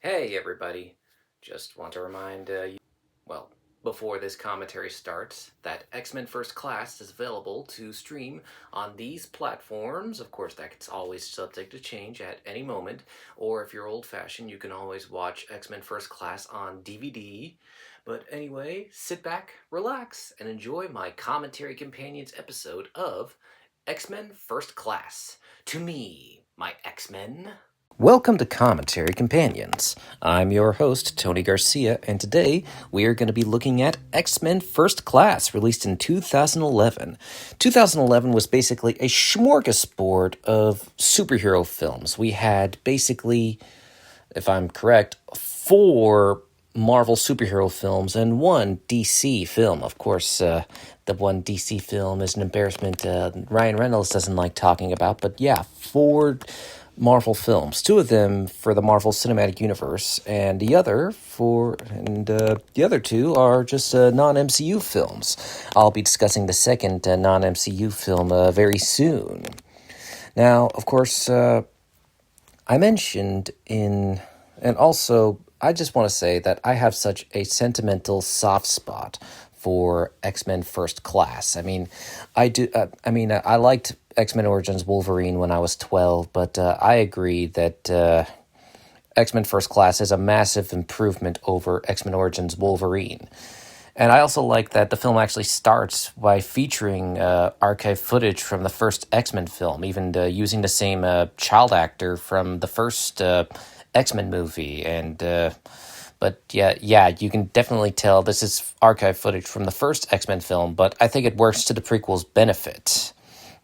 Hey everybody, just want to remind you, well, before this commentary starts, that X-Men First Class is available to stream on these platforms. Of course, that's always subject to change at any moment, or if you're old-fashioned, you can always watch X-Men First Class on DVD. But anyway, sit back, relax, and enjoy my commentary companions episode of X-Men First Class. To me, my X-Men. Welcome to Commentary Companions. I'm your host, Tony Garcia, and today we are going to be looking at X-Men First Class, released in 2011. 2011 was basically a smorgasbord of superhero films. We had basically, if I'm correct, 4 Marvel superhero films and 1 DC film. Of course, the one DC film is an embarrassment Ryan Reynolds doesn't like talking about, but yeah, 4 Marvel films. 2 of them for the Marvel Cinematic Universe, and the other 2 are just non-MCU films. I'll be discussing the second non-MCU film very soon. Now, of course, I mentioned in, and also I just want to say that I have such a sentimental soft spot for X-Men First Class. I mean, I liked X-Men Origins Wolverine when I was 12, but I agree that X-Men First Class is a massive improvement over X-Men Origins Wolverine. And I also like that the film actually starts by featuring archive footage from the first X-Men film, even using the same child actor from the first X-Men movie. But yeah, you can definitely tell this is archive footage from the first X-Men film, but I think it works to the prequel's benefit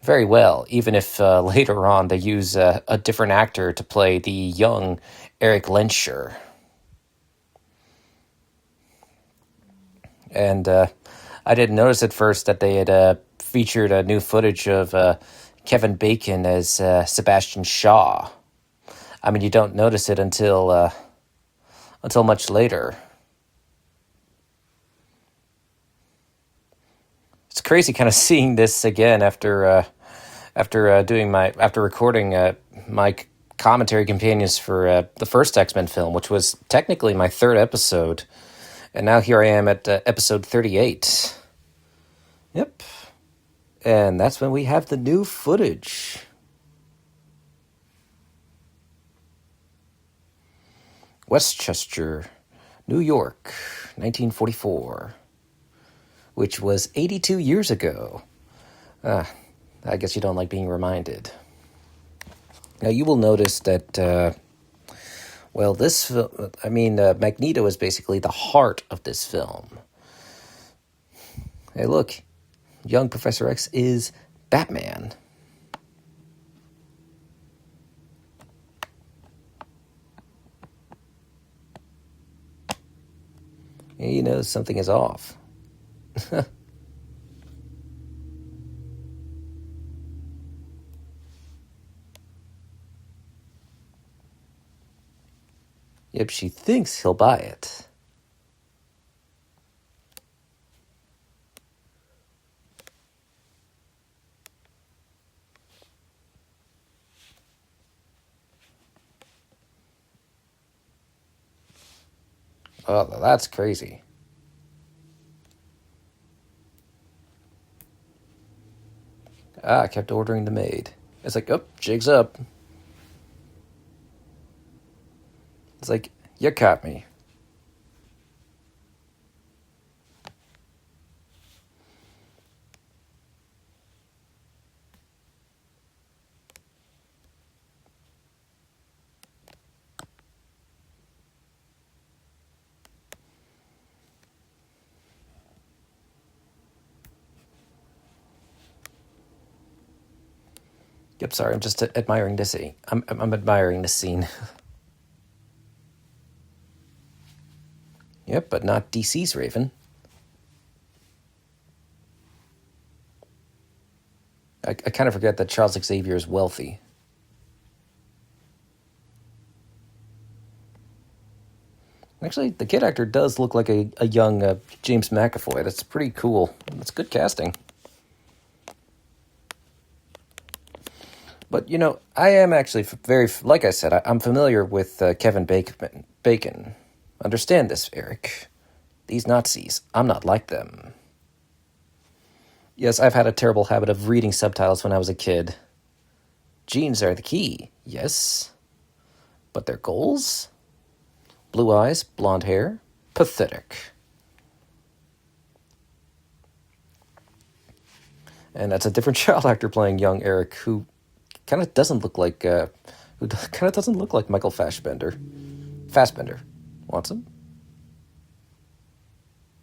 very well, even if later on they use a different actor to play the young Eric Lenscher. And I didn't notice at first that they had featured new footage of Kevin Bacon as Sebastian Shaw. I mean, you don't notice it until much later. It's crazy kind of seeing this again after recording my commentary companions for the first X-Men film, which was technically my 3rd episode. And now here I am at episode 38. Yep. And that's when we have the new footage. Westchester, New York, 1944. Which was 82 years ago. I guess you don't like being reminded. Now you will notice that Magneto is basically the heart of this film. Hey, look, young Professor X is Batman. You know something is off. Yep, she thinks he'll buy it. Oh, that's crazy. I kept ordering the maid. It's like, oh, jig's up. It's like, you caught me. Yep, sorry, I'm just admiring this scene. I'm admiring this scene. Yep, but not DC's Raven. I kind of forget that Charles Xavier is wealthy. Actually, the kid actor does look like a young James McAvoy. That's pretty cool. That's good casting. But, I am actually like I said, I'm familiar with Kevin Bacon. Understand this, Eric. These Nazis, I'm not like them. Yes, I've had a terrible habit of reading subtitles when I was a kid. Genes are the key, yes. But their goals? Blue eyes, blonde hair, pathetic. And that's a different child actor playing young Eric, who kind of doesn't look like Michael Fassbender. Fassbender. Wants him?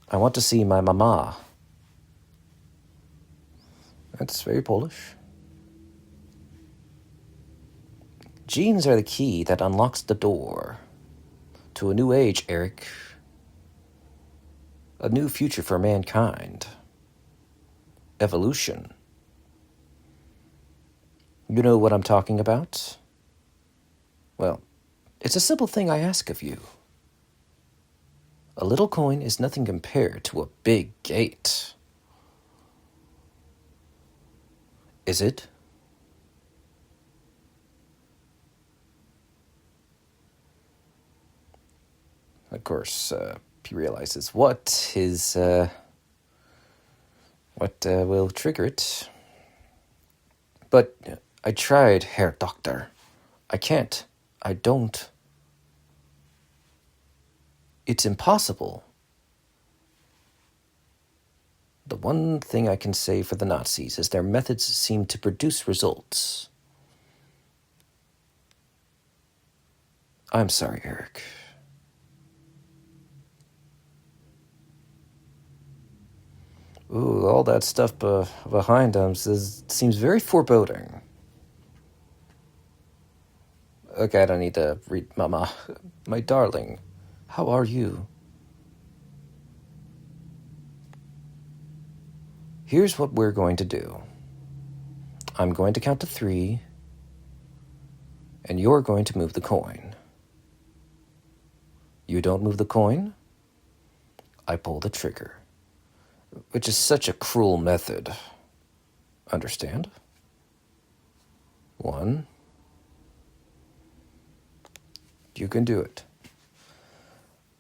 I want to see my mama. That's very Polish. Genes are the key that unlocks the door to a new age, Eric. A new future for mankind. Evolution. You know what I'm talking about? Well, it's a simple thing I ask of you. A little coin is nothing compared to a big gate. Is it? Of course, he realizes what will trigger it. But I tried, Herr Doctor. I can't. I don't. It's impossible. The one thing I can say for the Nazis is their methods seem to produce results. I'm sorry, Eric. Ooh, all that stuff behind him seems very foreboding. Okay, I don't need to read, Mama. My darling, how are you? Here's what we're going to do. I'm going to count to 3, and you're going to move the coin. You don't move the coin, I pull the trigger. Which is such a cruel method. Understand? 1. You can do it.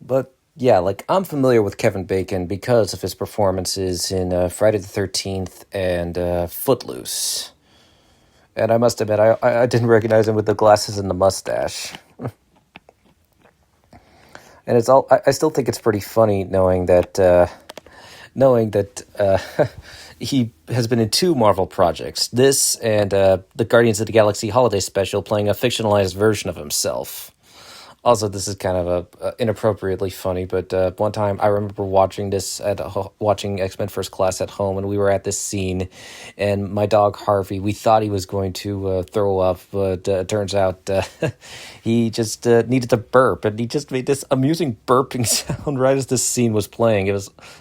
But, yeah, I'm familiar with Kevin Bacon because of his performances in Friday the 13th and Footloose. And I must admit, I didn't recognize him with the glasses and the mustache. And I still think it's pretty funny knowing that he has been in 2 Marvel projects. This and the Guardians of the Galaxy Holiday Special, playing a fictionalized version of himself. Also, this is kind of inappropriately funny, but one time I remember watching X-Men First Class at home, and we were at this scene, and my dog Harvey, we thought he was going to throw up, but it turns out he just needed to burp, and he just made this amusing burping sound right as this scene was playing. It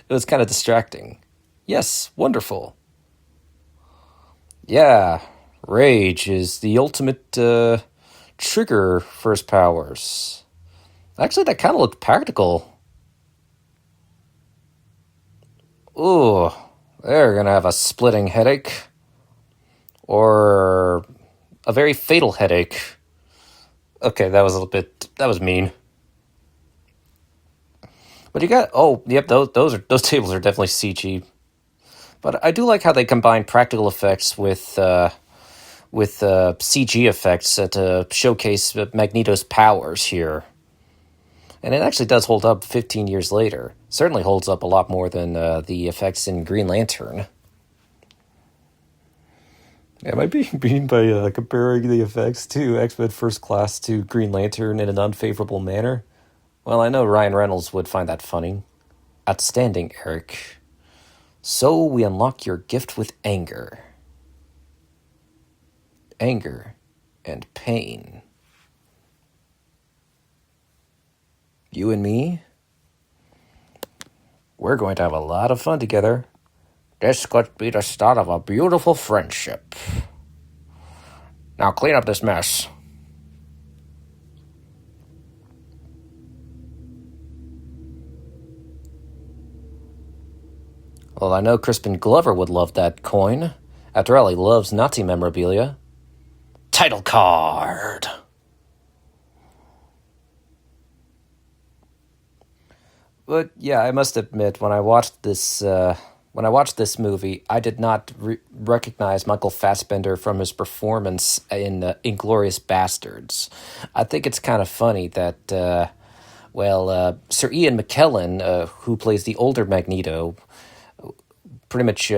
was kind of distracting. Yes, wonderful. Yeah, rage is the ultimate trigger for his powers. Actually, that kind of looked practical. Ooh, they're gonna have a splitting headache. Or a very fatal headache. Okay, that was mean. But you got, those tables are definitely CG. But I do like how they combine practical effects with CG effects to showcase Magneto's powers here. And it actually does hold up 15 years later. Certainly holds up a lot more than the effects in Green Lantern. Am I being mean by comparing the effects to X-Men First Class to Green Lantern in an unfavorable manner? Well, I know Ryan Reynolds would find that funny. Outstanding, Eric. So we unlock your gift with anger. Anger and pain. You and me, we're going to have a lot of fun together. This could be the start of a beautiful friendship. Now clean up this mess. Well, I know Crispin Glover would love that coin. After all, he loves Nazi memorabilia. Title card. But yeah, I must admit, when I watched this movie, I did not recognize Michael Fassbender from his performance in *Inglourious Bastards*. I think it's kind of funny that, Sir Ian McKellen, who plays the older Magneto, pretty much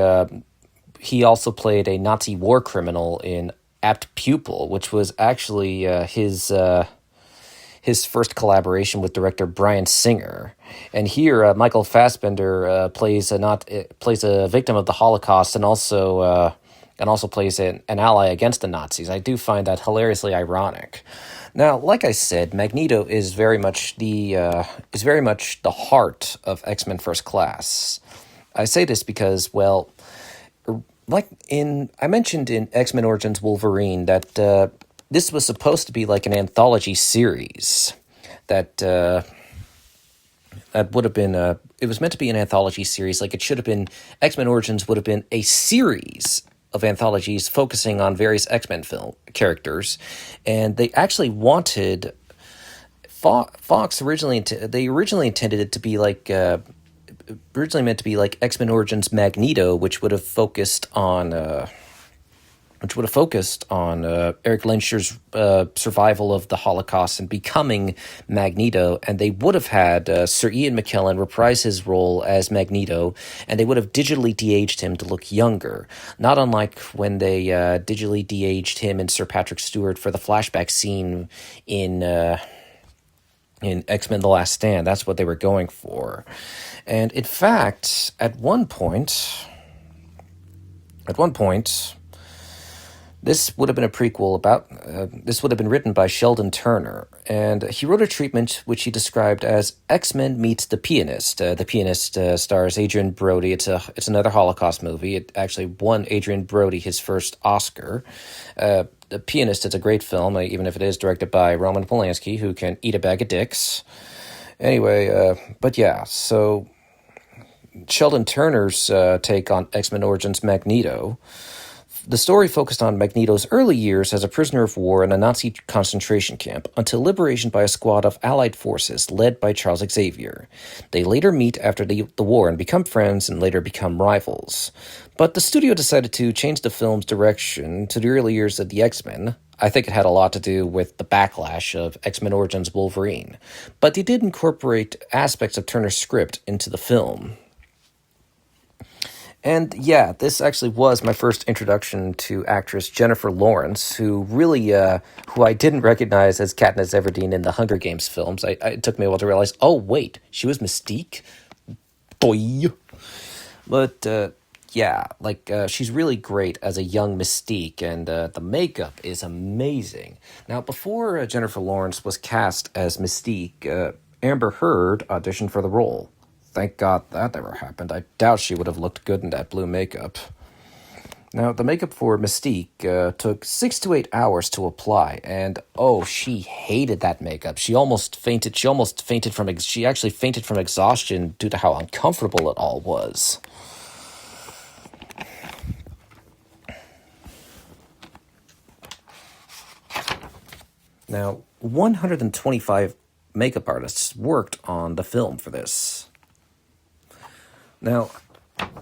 he also played a Nazi war criminal in *Apt Pupil*, which was actually his first collaboration with director Bryan Singer. And here, Michael Fassbender plays a victim of the Holocaust, and also plays an ally against the Nazis. I do find that hilariously ironic. Now, like I said, Magneto is very much the heart of X-Men First Class. I say this because, well, I mentioned in X-Men Origins Wolverine that this was supposed to be like an anthology series that would have been it was meant to be an anthology series. Like, it should have been, X-Men Origins would have been a series of anthologies focusing on various X-Men film characters, and they actually wanted Fox originally intended it to be like originally meant to be like X-Men Origins Magneto, which would have focused on Eric Lehnsher's survival of the Holocaust and becoming Magneto, and they would have had Sir Ian McKellen reprise his role as Magneto, and they would have digitally de-aged him to look younger, not unlike when they digitally de-aged him and Sir Patrick Stewart for the flashback scene in X-Men The Last Stand. That's what they were going for. And in fact, at one point, this would have been a prequel about, this would have been written by Sheldon Turner, and he wrote a treatment which he described as X-Men meets The Pianist. The Pianist stars Adrian Brody. It's another Holocaust movie. It actually won Adrian Brody his first Oscar. The Pianist is a great film, even if it is directed by Roman Polanski, who can eat a bag of dicks. Anyway, but yeah, so Sheldon Turner's take on X-Men Origins Magneto. The story focused on Magneto's early years as a prisoner of war in a Nazi concentration camp until liberation by a squad of Allied forces led by Charles Xavier. They later meet after the war and become friends and later become rivals. But the studio decided to change the film's direction to the early years of the X-Men. I think it had a lot to do with the backlash of X-Men Origins Wolverine. But they did incorporate aspects of Turner's script into the film. And yeah, this actually was my first introduction to actress Jennifer Lawrence, who I didn't recognize as Katniss Everdeen in the Hunger Games films. It took me a while to realize, oh wait, she was Mystique? Boy. But she's really great as a young Mystique, and the makeup is amazing. Now, before Jennifer Lawrence was cast as Mystique, Amber Heard auditioned for the role. Thank God that never happened. I doubt she would have looked good in that blue makeup. Now, the makeup for Mystique took 6 to 8 hours to apply, and she hated that makeup. She almost fainted. She actually fainted from exhaustion due to how uncomfortable it all was. Now, 125 makeup artists worked on the film for this. Now,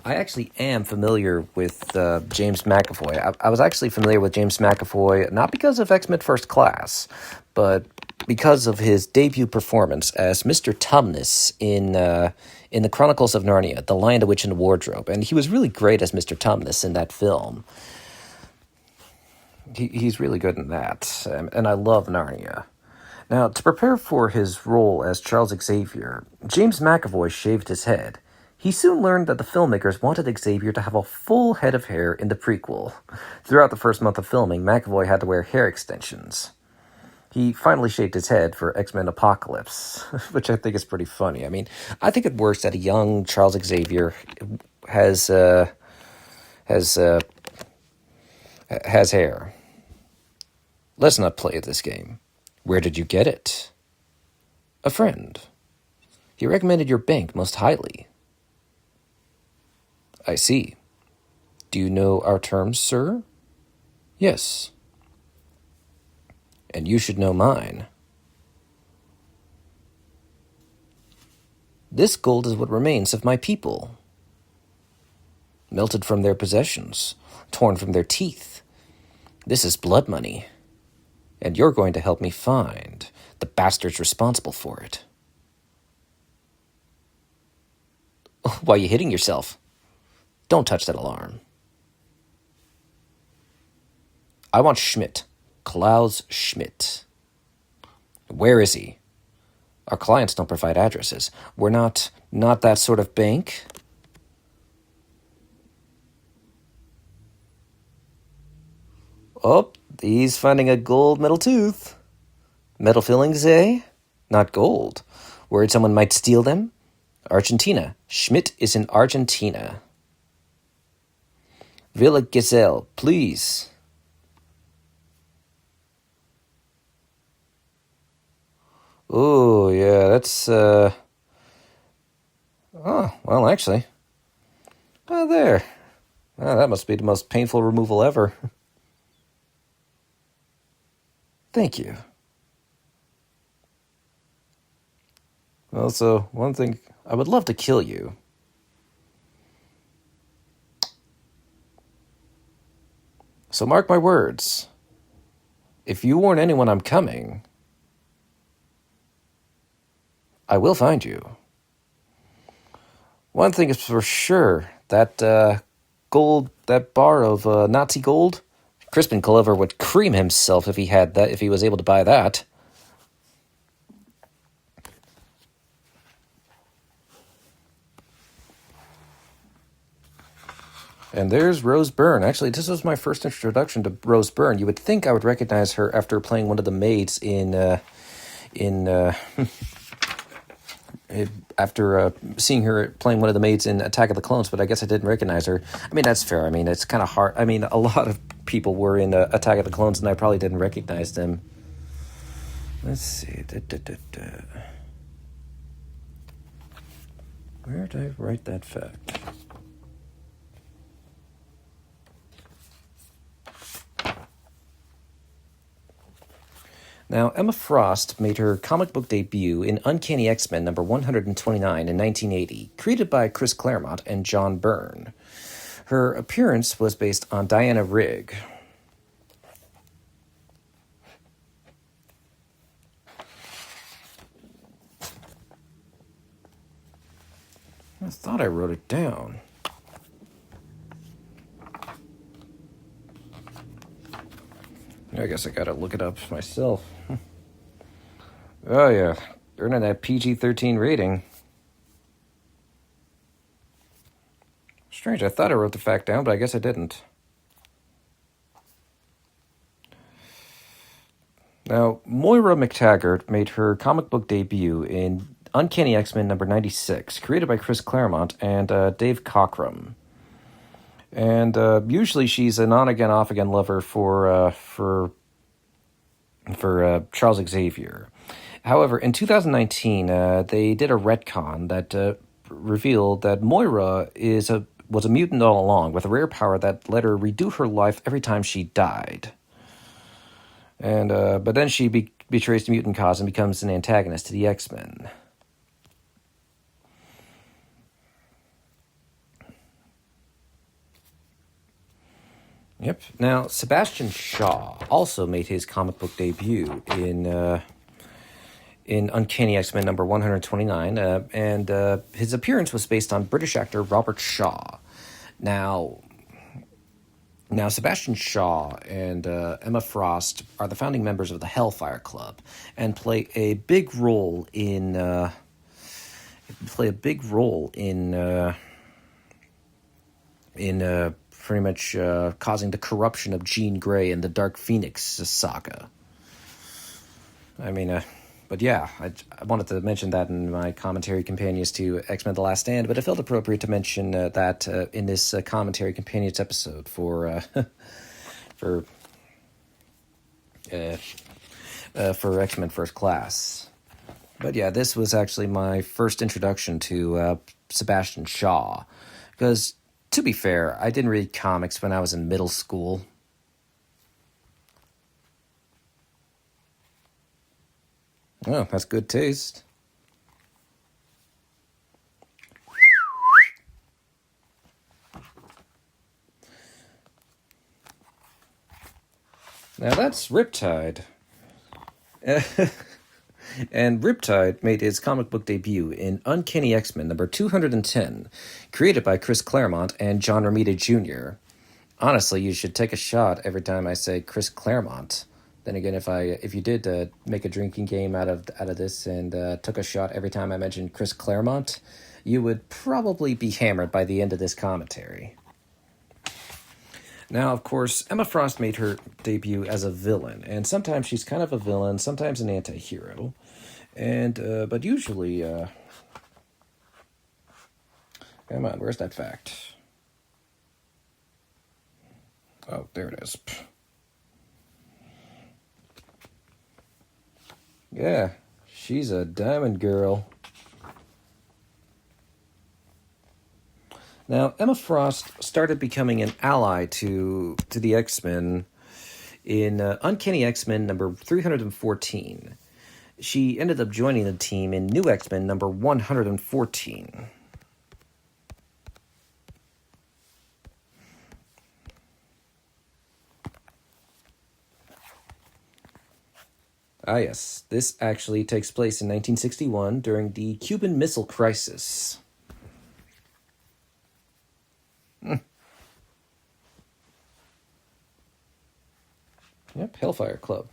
I actually am familiar with James McAvoy. I was actually familiar with James McAvoy not because of X-Men First Class, but because of his debut performance as Mr. Tumnus in the Chronicles of Narnia, The Lion, the Witch, and the Wardrobe. And he was really great as Mr. Tumnus in that film. He's really good in that, and I love Narnia. Now, to prepare for his role as Charles Xavier, James McAvoy shaved his head. He soon learned that the filmmakers wanted Xavier to have a full head of hair in the prequel. Throughout the first month of filming, McAvoy had to wear hair extensions. He finally shaved his head for X-Men Apocalypse, which I think is pretty funny. I mean, I think it works that a young Charles Xavier has hair. Let's not play this game. Where did you get it? A friend. He recommended your bank most highly. I see. Do you know our terms, sir? Yes. and you should know mine. This gold is what remains of my people. Melted from their possessions, torn from their teeth. This is blood money, and you're going to help me find the bastards responsible for it. Why are you hitting yourself? Don't touch that alarm. I want Schmidt. Klaus Schmidt. Where is he? Our clients don't provide addresses. We're not that sort of bank. Oh, he's finding a gold metal tooth. Metal fillings, eh? Not gold. Worried someone might steal them? Argentina. Schmidt is in Argentina. Villa Gesell, please. Oh, yeah, that's, Oh, well, actually. Oh, there. Oh, that must be the most painful removal ever. Thank you. Also, one thing, I would love to kill you. So mark my words. If you warn anyone I'm coming, I will find you. One thing is for sure, that gold, that bar of Nazi gold, Crispin Glover would cream himself if he had that, if he was able to buy that. And there's Rose Byrne. Actually, this was my first introduction to Rose Byrne. You would think I would recognize her after playing one of the maids after seeing her playing one of the maids in Attack of the Clones, but I guess I didn't recognize her. I mean, that's fair. I mean, it's kind of hard. I mean, a lot of people were in Attack of the Clones, and I probably didn't recognize them. Let's see. Where did I write that fact? Now, Emma Frost made her comic book debut in Uncanny X-Men number 129 in 1980, created by Chris Claremont and John Byrne. Her appearance was based on Diana Rigg. I thought I wrote it down. I guess I gotta look it up myself. Oh yeah, earning that PG-13 rating. Strange, I thought I wrote the fact down, but I guess I didn't. Now, Moira McTaggart made her comic book debut in Uncanny X-Men number 96, created by Chris Claremont and Dave Cockrum. And usually she's an on-again, off-again lover for Charles Xavier. However, in 2019, they did a retcon that revealed that Moira was a mutant all along, with a rare power that let her redo her life every time she died. And but then she betrays the mutant cause and becomes an antagonist to the X-Men. Yep. Now, Sebastian Shaw also made his comic book debut in Uncanny X-Men number 129, and his appearance was based on British actor Robert Shaw. Now Sebastian Shaw and Emma Frost are the founding members of the Hellfire Club and play a big role in pretty much causing the corruption of Jean Grey in the Dark Phoenix saga. I mean, but yeah, I wanted to mention that in my commentary companions to X-Men: The Last Stand, but it felt appropriate to mention that in this commentary companions episode for X-Men First Class. But yeah, this was actually my first introduction to Sebastian Shaw, because to be fair, I didn't read comics when I was in middle school. Oh, that's good taste. Now that's Riptide. And Riptide made his comic book debut in Uncanny X-Men number 210, created by Chris Claremont and John Romita Jr. Honestly, you should take a shot every time I say Chris Claremont. Then again, if you did make a drinking game out of this and took a shot every time I mentioned Chris Claremont, you would probably be hammered by the end of this commentary. Now, of course, Emma Frost made her debut as a villain, and sometimes she's kind of a villain, sometimes an anti-hero, and but usually, come on, where's that fact? Oh, there it is. Yeah, she's a diamond girl. Now, Emma Frost started becoming an ally to the X-Men in Uncanny X-Men number 314. She ended up joining the team in New X-Men number 114. Ah, yes. This actually takes place in 1961 during the Cuban Missile Crisis. Yep, Hellfire Club.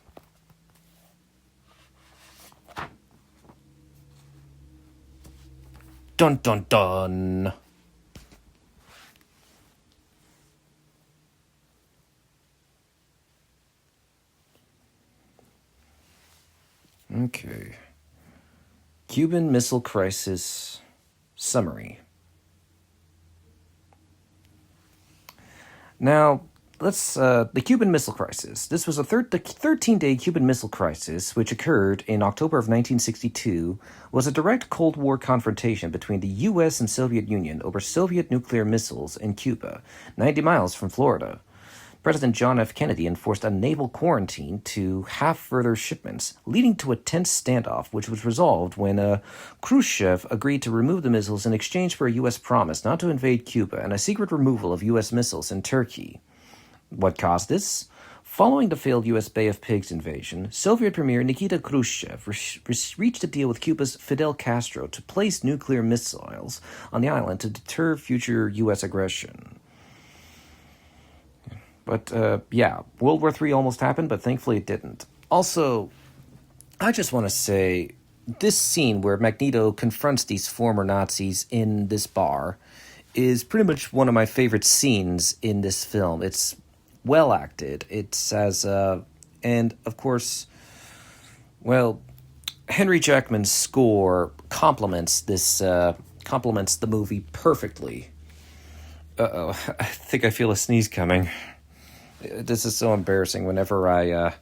Dun dun dun! Okay. Cuban Missile Crisis Summary. Now, the Cuban Missile Crisis. This was the 13-day Cuban Missile Crisis, which occurred in October of 1962, was a direct Cold War confrontation between the U.S. and Soviet Union over Soviet nuclear missiles in Cuba, 90 miles from Florida. President John F. Kennedy enforced a naval quarantine to half further shipments, leading to a tense standoff, which was resolved when Khrushchev agreed to remove the missiles in exchange for a U.S. promise not to invade Cuba and a secret removal of U.S. missiles in Turkey. What caused this? Following the failed U.S. Bay of Pigs invasion, Soviet Premier Nikita Khrushchev reached a deal with Cuba's Fidel Castro to place nuclear missiles on the island to deter future U.S. aggression. But, World War III almost happened, but thankfully it didn't. Also, I just want to say, this scene where Magneto confronts these former Nazis in this bar is pretty much one of my favorite scenes in this film. It's well acted. And of course, well, Henry Jackman's score complements the movie perfectly. Uh-oh, I think I feel a sneeze coming. This is so embarrassing whenever I'm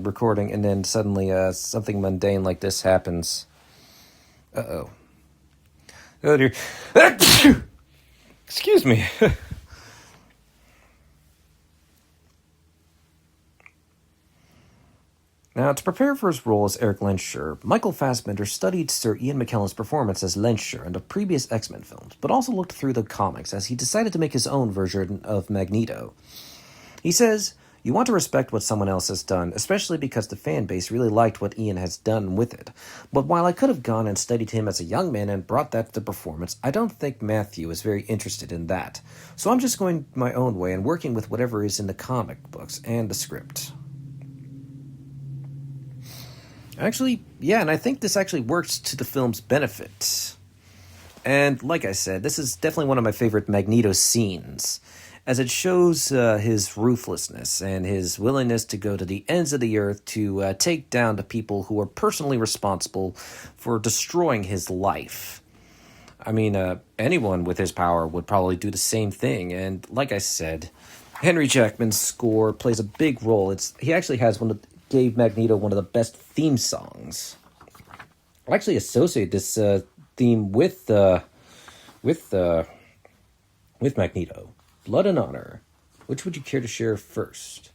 recording and then suddenly something mundane like this happens. Uh-oh. Oh dear. Excuse me. Now, to prepare for his role as Eric Lehnsherr, Michael Fassbender studied Sir Ian McKellen's performance as Lehnsherr in the previous X-Men films, but also looked through the comics as he decided to make his own version of Magneto. He says, "You want to respect what someone else has done, especially because the fan base really liked what Ian has done with it. But while I could have gone and studied him as a young man and brought that to the performance, I don't think Matthew is very interested in that. So I'm just going my own way and working with whatever is in the comic books and the script." Actually, yeah, and I think this actually works to the film's benefit. And like I said, this is definitely one of my favorite Magneto scenes, as it shows his ruthlessness and his willingness to go to the ends of the earth to take down the people who are personally responsible for destroying his life. I mean, anyone with his power would probably do the same thing, and like I said, Henry Jackman's score plays a big role. He actually gave Magneto one of the best theme songs. I actually associate this theme with Magneto. Blood and Honor. Which would you care to share first?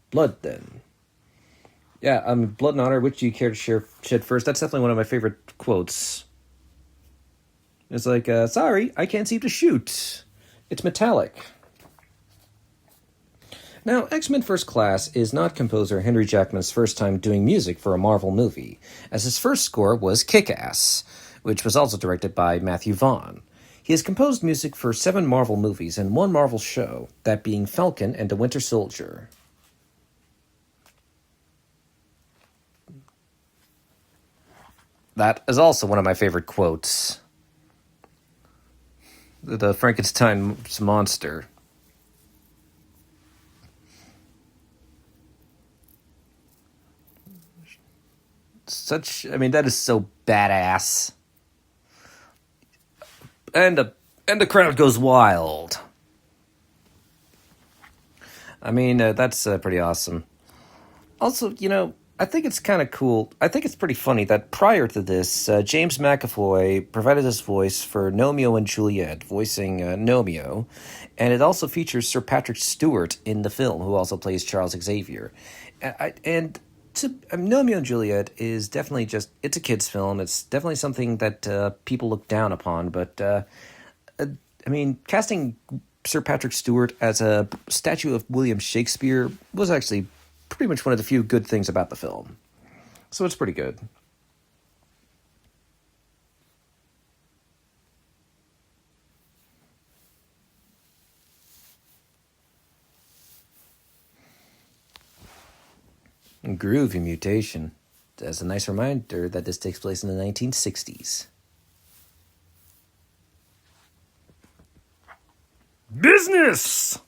Blood, then. Yeah, Blood and Honor, which do you care to shed first? That's definitely one of my favorite quotes. It's like, sorry, I can't seem to shoot. It's metallic. Now, X-Men First Class is not composer Henry Jackman's first time doing music for a Marvel movie, as his first score was Kick-Ass, which was also directed by Matthew Vaughn. He has composed music for 7 Marvel movies and 1 Marvel show, that being Falcon and the Winter Soldier. That is also one of my favorite quotes. The Frankenstein's monster. That is so badass. And the crowd goes wild. That's pretty awesome. Also, I think it's kind of cool. I think it's pretty funny that prior to this, James McAvoy provided his voice for Romeo and Juliet, voicing Romeo, and it also features Sir Patrick Stewart in the film, who also plays Charles Xavier. Romeo and Juliet is definitely it's a kid's film. It's definitely something that people look down upon, but casting Sir Patrick Stewart as a statue of William Shakespeare was actually pretty much one of the few good things about the film. So it's pretty good. Groovy mutation. As a nice reminder that this takes place in the 1960s. Business!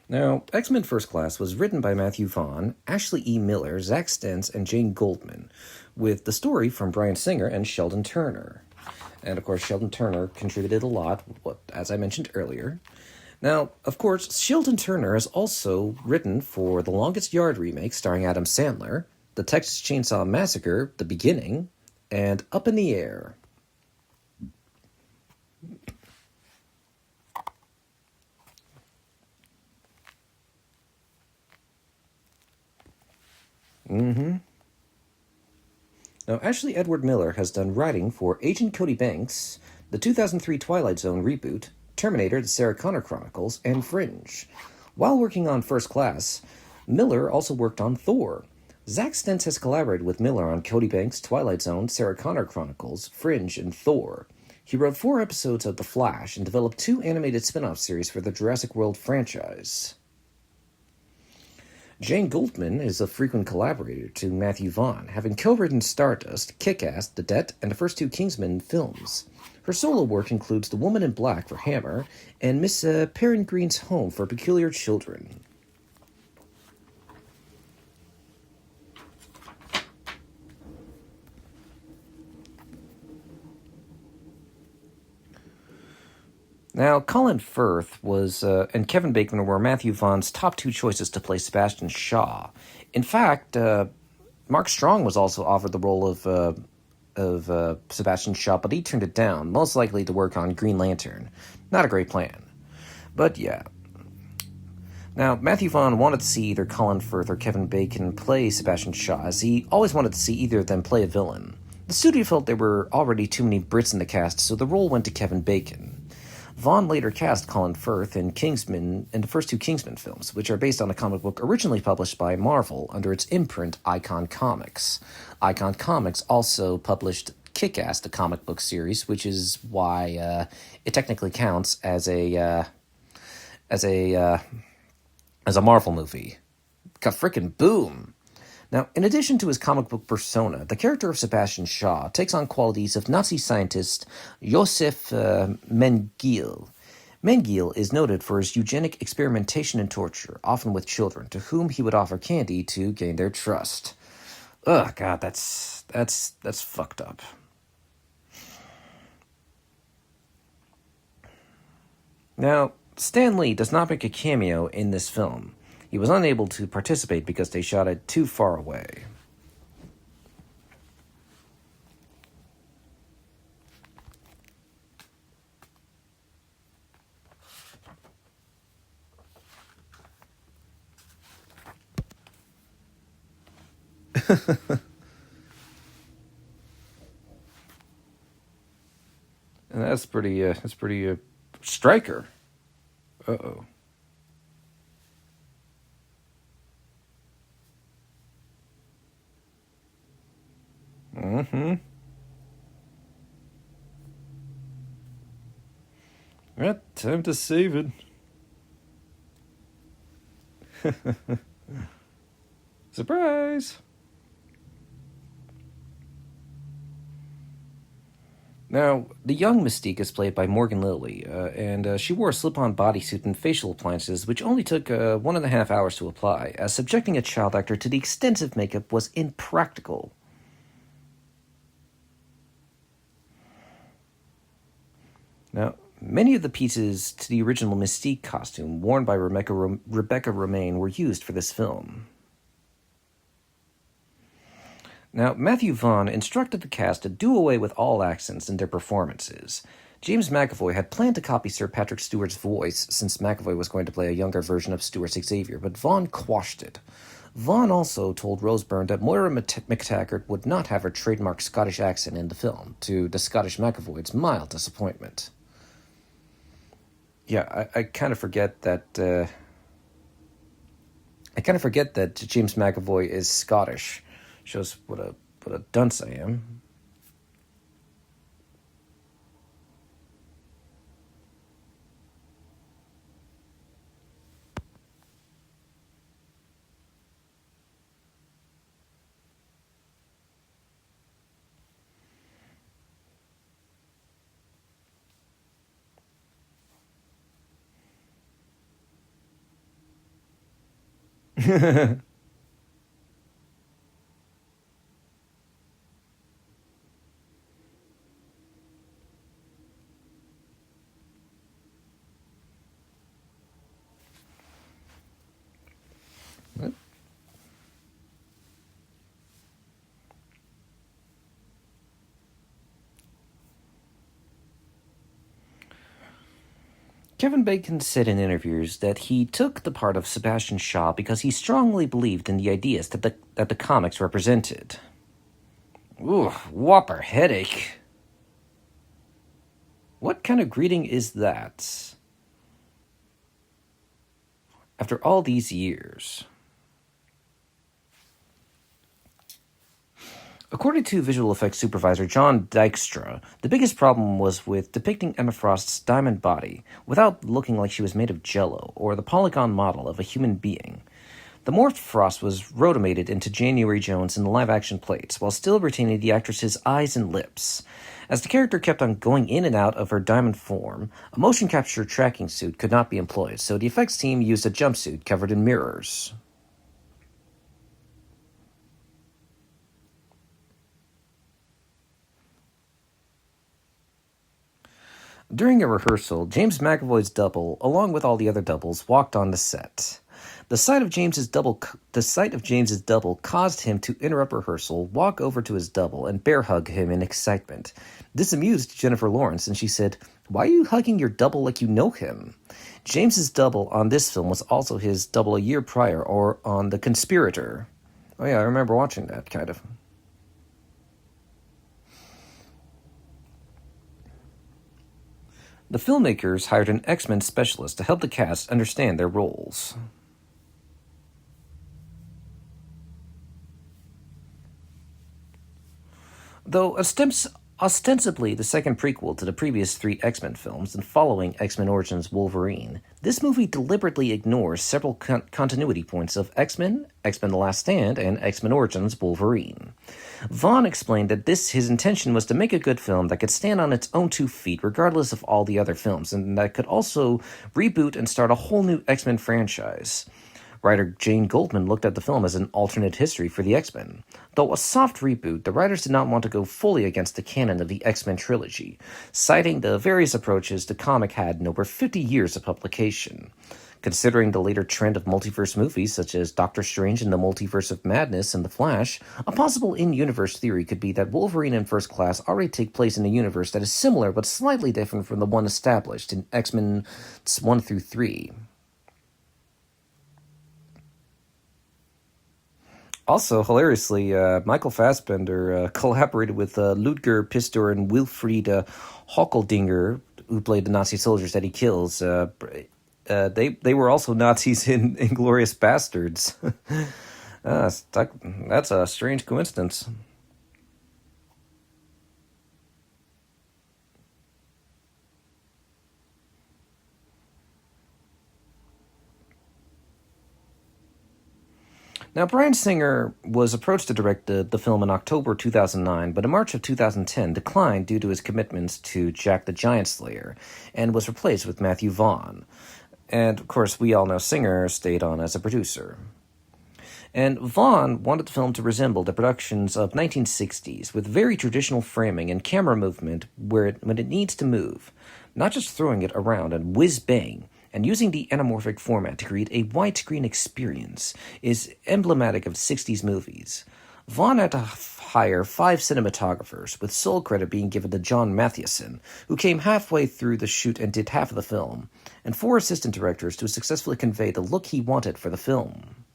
Now, X-Men First Class was written by Matthew Vaughn, Ashley E. Miller, Zach Stentz, and Jane Goldman, with the story from Bryan Singer and Sheldon Turner. And of course, Sheldon Turner contributed a lot, as I mentioned earlier. Now, of course, Sheldon Turner has also written for The Longest Yard remake starring Adam Sandler, The Texas Chainsaw Massacre, The Beginning, and Up in the Air. Now, Ashley Edward Miller has done writing for Agent Cody Banks, the 2003 Twilight Zone reboot, Terminator, The Sarah Connor Chronicles, and Fringe. While working on First Class, Miller also worked on Thor. Zach Stentz has collaborated with Miller on Cody Banks, Twilight Zone, Sarah Connor Chronicles, Fringe, and Thor. He wrote 4 episodes of The Flash and developed 2 animated spin-off series for the Jurassic World franchise. Jane Goldman is a frequent collaborator to Matthew Vaughn, having co-written Stardust, Kick-Ass, The Debt, and the first 2 Kingsman films. Her solo work includes The Woman in Black for Hammer and Miss Peregrine's Home for Peculiar Children. Now, Colin Firth and Kevin Bacon were Matthew Vaughn's top 2 choices to play Sebastian Shaw. In fact, Mark Strong was also offered the role of Sebastian Shaw, but he turned it down, most likely to work on Green Lantern. Not a great plan. But yeah. Now, Matthew Vaughn wanted to see either Colin Firth or Kevin Bacon play Sebastian Shaw, as he always wanted to see either of them play a villain. The studio felt there were already too many Brits in the cast, so the role went to Kevin Bacon. Vaughn later cast Colin Firth in the first 2 Kingsman films, which are based on a comic book originally published by Marvel under its imprint Icon Comics. Icon Comics also published Kick-Ass, the comic book series, which is why it technically counts as a Marvel movie. Frickin' boom! Now, in addition to his comic book persona, the character of Sebastian Shaw takes on qualities of Nazi scientist Josef Mengele. Mengele is noted for his eugenic experimentation and torture, often with children, to whom he would offer candy to gain their trust. Ugh, God, that's fucked up. Now, Stan Lee does not make a cameo in this film. He was unable to participate because they shot it too far away. And that's pretty, Striker. Uh-oh. Mm-hmm. Well, time to save it. Surprise! Now, the young Mystique is played by Morgan Lilley, and she wore a slip-on bodysuit and facial appliances, which only took 1.5 hours to apply, as subjecting a child actor to the extensive makeup was impractical. Now, many of the pieces to the original Mystique costume worn by Rebecca Romaine were used for this film. Now, Matthew Vaughn instructed the cast to do away with all accents in their performances. James McAvoy had planned to copy Sir Patrick Stewart's voice, since McAvoy was going to play a younger version of Stewart's Xavier, but Vaughn quashed it. Vaughn also told Rose Byrne that Moira McTaggart would not have her trademark Scottish accent in the film, to the Scottish McAvoy's mild disappointment. Yeah, I kind of forget that. I kind of forget that James McAvoy is Scottish. Shows what a dunce I am. Kevin Bacon said in interviews that he took the part of Sebastian Shaw because he strongly believed in the ideas that the comics represented. Ooh, whopper headache. What kind of greeting is that? After all these years. According to visual effects supervisor John Dykstra, the biggest problem was with depicting Emma Frost's diamond body without looking like she was made of jello or the polygon model of a human being. The morphed Frost was rotomated into January Jones in the live-action plates while still retaining the actress's eyes and lips. As the character kept on going in and out of her diamond form, a motion capture tracking suit could not be employed, so the effects team used a jumpsuit covered in mirrors. During a rehearsal, James McAvoy's double, along with all the other doubles, walked on the set. The sight of James's double caused him to interrupt rehearsal, walk over to his double, and bear hug him in excitement. This amused Jennifer Lawrence, and she said, "Why are you hugging your double like you know him?" James's double on this film was also his double a year prior, or on The Conspirator. Oh yeah, I remember watching that, kind of. The filmmakers hired an X-Men specialist to help the cast understand their roles. Though ostensibly the second prequel to the previous 3 X-Men films and following X-Men Origins Wolverine, this movie deliberately ignores several continuity points of X-Men, X-Men The Last Stand, and X-Men Origins Wolverine. Vaughn explained that his intention was to make a good film that could stand on its own 2 feet regardless of all the other films, and that could also reboot and start a whole new X-Men franchise. Writer Jane Goldman looked at the film as an alternate history for the X-Men. Though a soft reboot, the writers did not want to go fully against the canon of the X-Men trilogy, citing the various approaches the comic had in over 50 years of publication. Considering the later trend of multiverse movies such as Doctor Strange and the Multiverse of Madness and The Flash, a possible in-universe theory could be that Wolverine and First Class already take place in a universe that is similar but slightly different from the one established in X-Men 1 through 3. Also, hilariously, Michael Fassbender collaborated with Ludger Pistor and Wilfried Hockeldinger, who played the Nazi soldiers that he kills. They were also Nazis in Inglorious Bastards. That's a strange coincidence. Now, Bryan Singer was approached to direct the film in October 2009, but in March of 2010 declined due to his commitments to Jack the Giant Slayer, and was replaced with Matthew Vaughn. And, of course, we all know Singer stayed on as a producer. And Vaughn wanted the film to resemble the productions of 1960s, with very traditional framing and camera movement when it needs to move, not just throwing it around and whiz-bang, and using the anamorphic format to create a widescreen experience is emblematic of 60s movies. Vaughn had to hire 5 cinematographers, with sole credit being given to John Mathieson, who came halfway through the shoot and did half of the film, and 4 assistant directors to successfully convey the look he wanted for the film.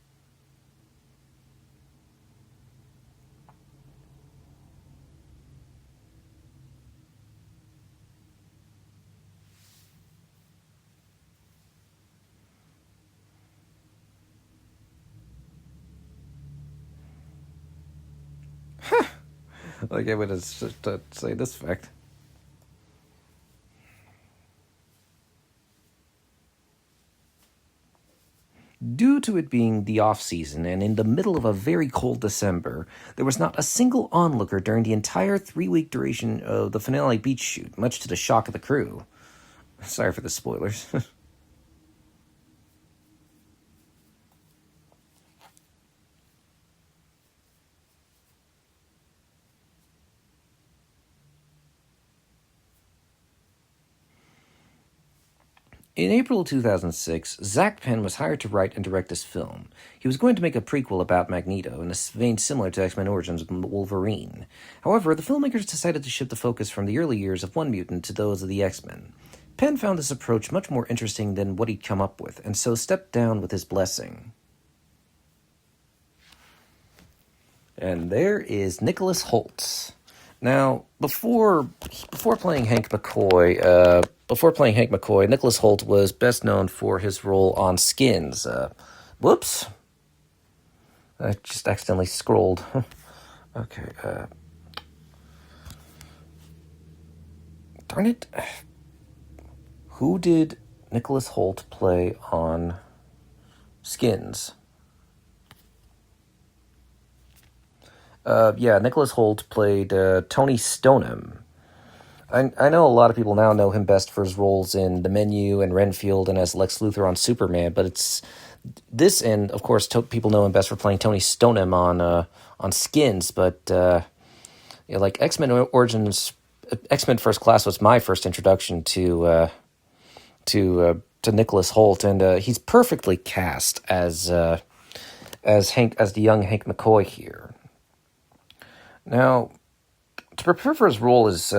Like I would say this fact. Due to it being the off-season and in the middle of a very cold December, there was not a single onlooker during the entire 3-week duration of the finale beach shoot, much to the shock of the crew. Sorry for the spoilers. In April 2006, Zach Penn was hired to write and direct this film. He was going to make a prequel about Magneto, in a vein similar to X-Men Origins with Wolverine. However, the filmmakers decided to shift the focus from the early years of One Mutant to those of the X-Men. Penn found this approach much more interesting than what he'd come up with, and so stepped down with his blessing. And there is Nicholas Hoult. Now, before playing Hank McCoy, Nicholas Hoult was best known for his role on Skins. Whoops, I just accidentally scrolled. Okay. Darn it. Who did Nicholas Hoult play on Skins? Nicholas Hoult played Tony Stoneham. I know a lot of people now know him best for his roles in The Menu and Renfield and as Lex Luthor on Superman, but it's this, and of course people know him best for playing Tony Stoneham on Skins, but like X-Men Origins, X-Men First Class was my first introduction to Nicholas Hoult, and he's perfectly cast as the young Hank McCoy here. Now, to prepare for his role as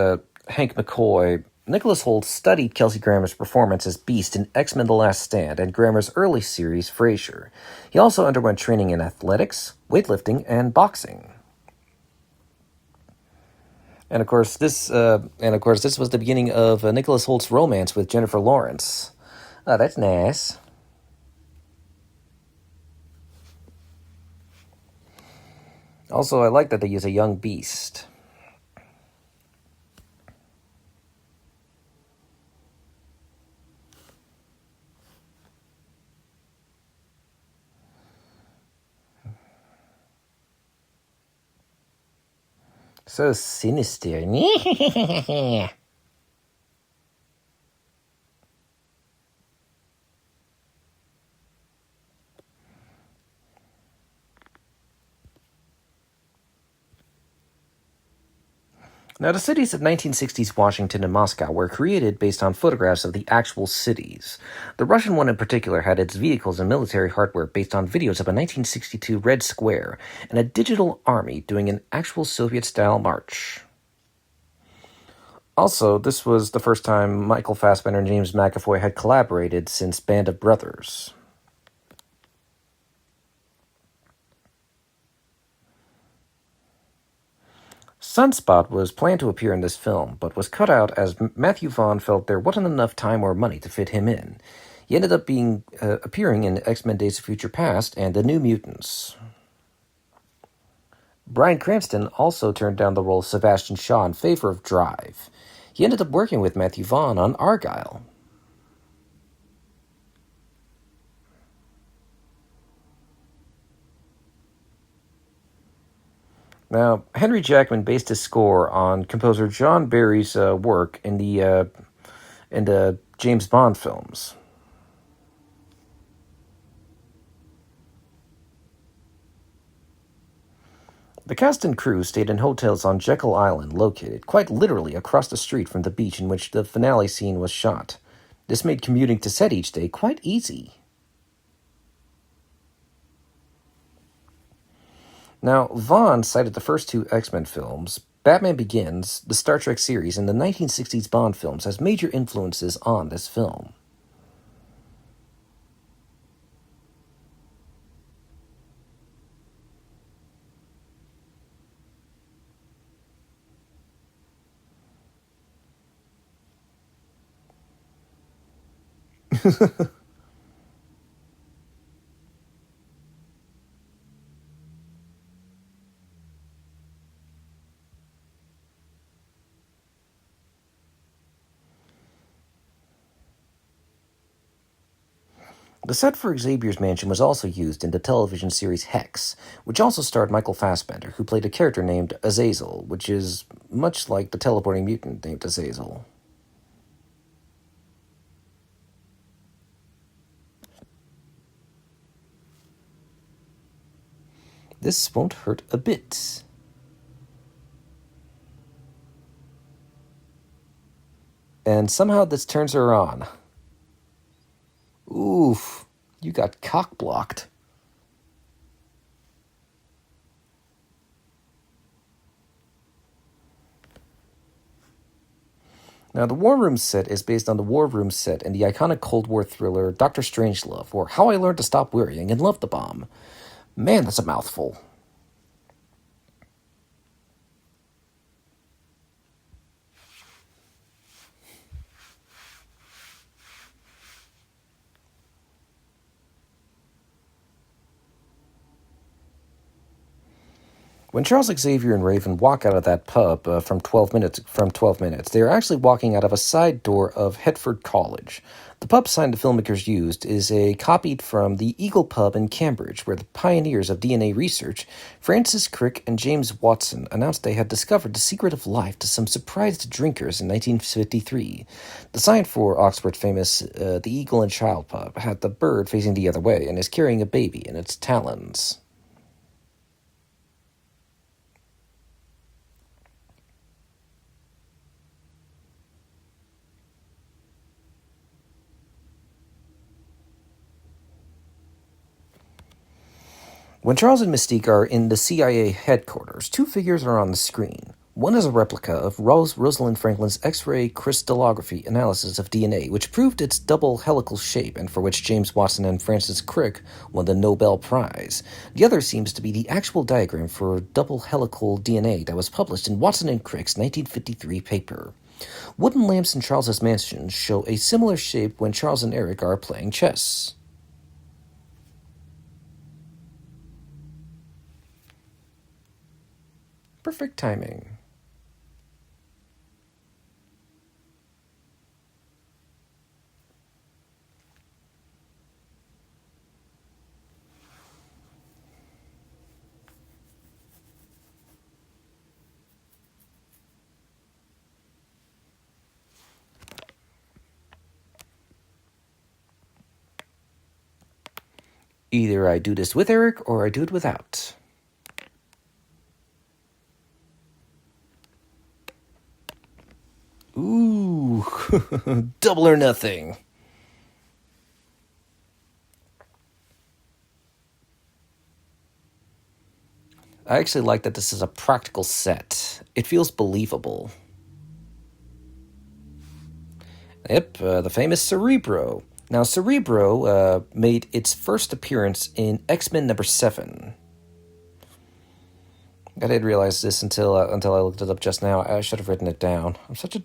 Hank McCoy, Nicholas Hoult studied Kelsey Grammer's performance as Beast in X-Men The Last Stand and Grammer's early series, Frasier. He also underwent training in athletics, weightlifting, and boxing. And of course, this was the beginning of Nicholas Hoult's romance with Jennifer Lawrence. Oh, that's nice. Also, I like that they use a young Beast. So sinister. Now, the cities of 1960s Washington and Moscow were created based on photographs of the actual cities. The Russian one in particular had its vehicles and military hardware based on videos of a 1962 Red Square and a digital army doing an actual Soviet-style march. Also, this was the first time Michael Fassbender and James McAvoy had collaborated since Band of Brothers. Sunspot was planned to appear in this film, but was cut out as Matthew Vaughn felt there wasn't enough time or money to fit him in. He ended up appearing in X-Men Days of Future Past and The New Mutants. Bryan Cranston also turned down the role of Sebastian Shaw in favor of Drive. He ended up working with Matthew Vaughn on Argylle. Now, Henry Jackman based his score on composer John Barry's work in the James Bond films. The cast and crew stayed in hotels on Jekyll Island, located quite literally across the street from the beach in which the finale scene was shot. This made commuting to set each day quite easy. Now, Vaughn cited the first two X-Men films, Batman Begins, the Star Trek series, and the 1960s Bond films as major influences on this film. The set for Xavier's mansion was also used in the television series Hex, which also starred Michael Fassbender, who played a character named Azazel, which is much like the teleporting mutant named Azazel. This won't hurt a bit. And somehow this turns her on. Oof, you got cock-blocked. Now, the War Room set is based on the War Room set in the iconic Cold War thriller Dr. Strangelove, or How I Learned to Stop Worrying and Love the Bomb. Man, that's a mouthful. When Charles Xavier and Raven walk out of that pub from 12 minutes, they are actually walking out of a side door of Hetford College. The pub sign the filmmakers used is a copied from the Eagle Pub in Cambridge, where the pioneers of DNA research, Francis Crick and James Watson, announced they had discovered the secret of life to some surprised drinkers in 1953. The sign for Oxford's famous The Eagle and Child Pub had the bird facing the other way and is carrying a baby in its talons. When Charles and Mystique are in the CIA headquarters, two figures are on the screen. One is a replica of Rosalind Franklin's X-ray crystallography analysis of DNA, which proved its double helical shape and for which James Watson and Francis Crick won the Nobel Prize. The other seems to be the actual diagram for double helical DNA that was published in Watson and Crick's 1953 paper. Wooden lamps in Charles's mansion show a similar shape when Charles and Eric are playing chess. Perfect timing. Either I do this with Eric or I do it without. Ooh, double or nothing. I actually like that this is a practical set. It feels believable. Yep, the famous Cerebro. Now, Cerebro made its first appearance in X-Men number 7. I didn't realize this until I looked it up just now. I should have written it down. I'm such a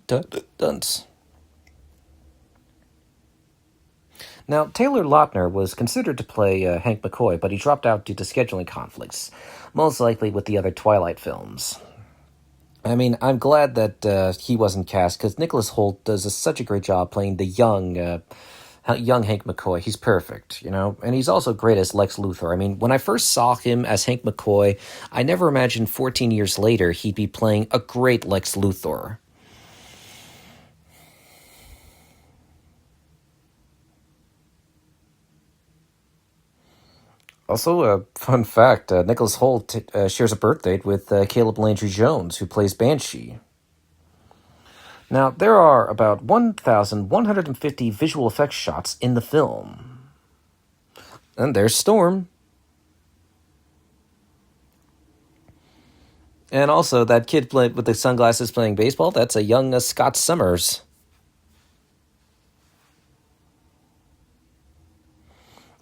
dunce. Now, Taylor Lautner was considered to play Hank McCoy, but he dropped out due to scheduling conflicts, most likely with the other Twilight films. I mean, I'm glad that he wasn't cast, because Nicholas Hoult does such a great job playing the young Hank McCoy. He's perfect, you know? And he's also great as Lex Luthor. I mean, when I first saw him as Hank McCoy, I never imagined 14 years later he'd be playing a great Lex Luthor. Also, a fun fact, Nicholas Hoult shares a birth date with Caleb Landry Jones, who plays Banshee. Now, there are about 1,150 visual effects shots in the film. And there's Storm. And also, that kid with the sunglasses playing baseball, that's a young Scott Summers.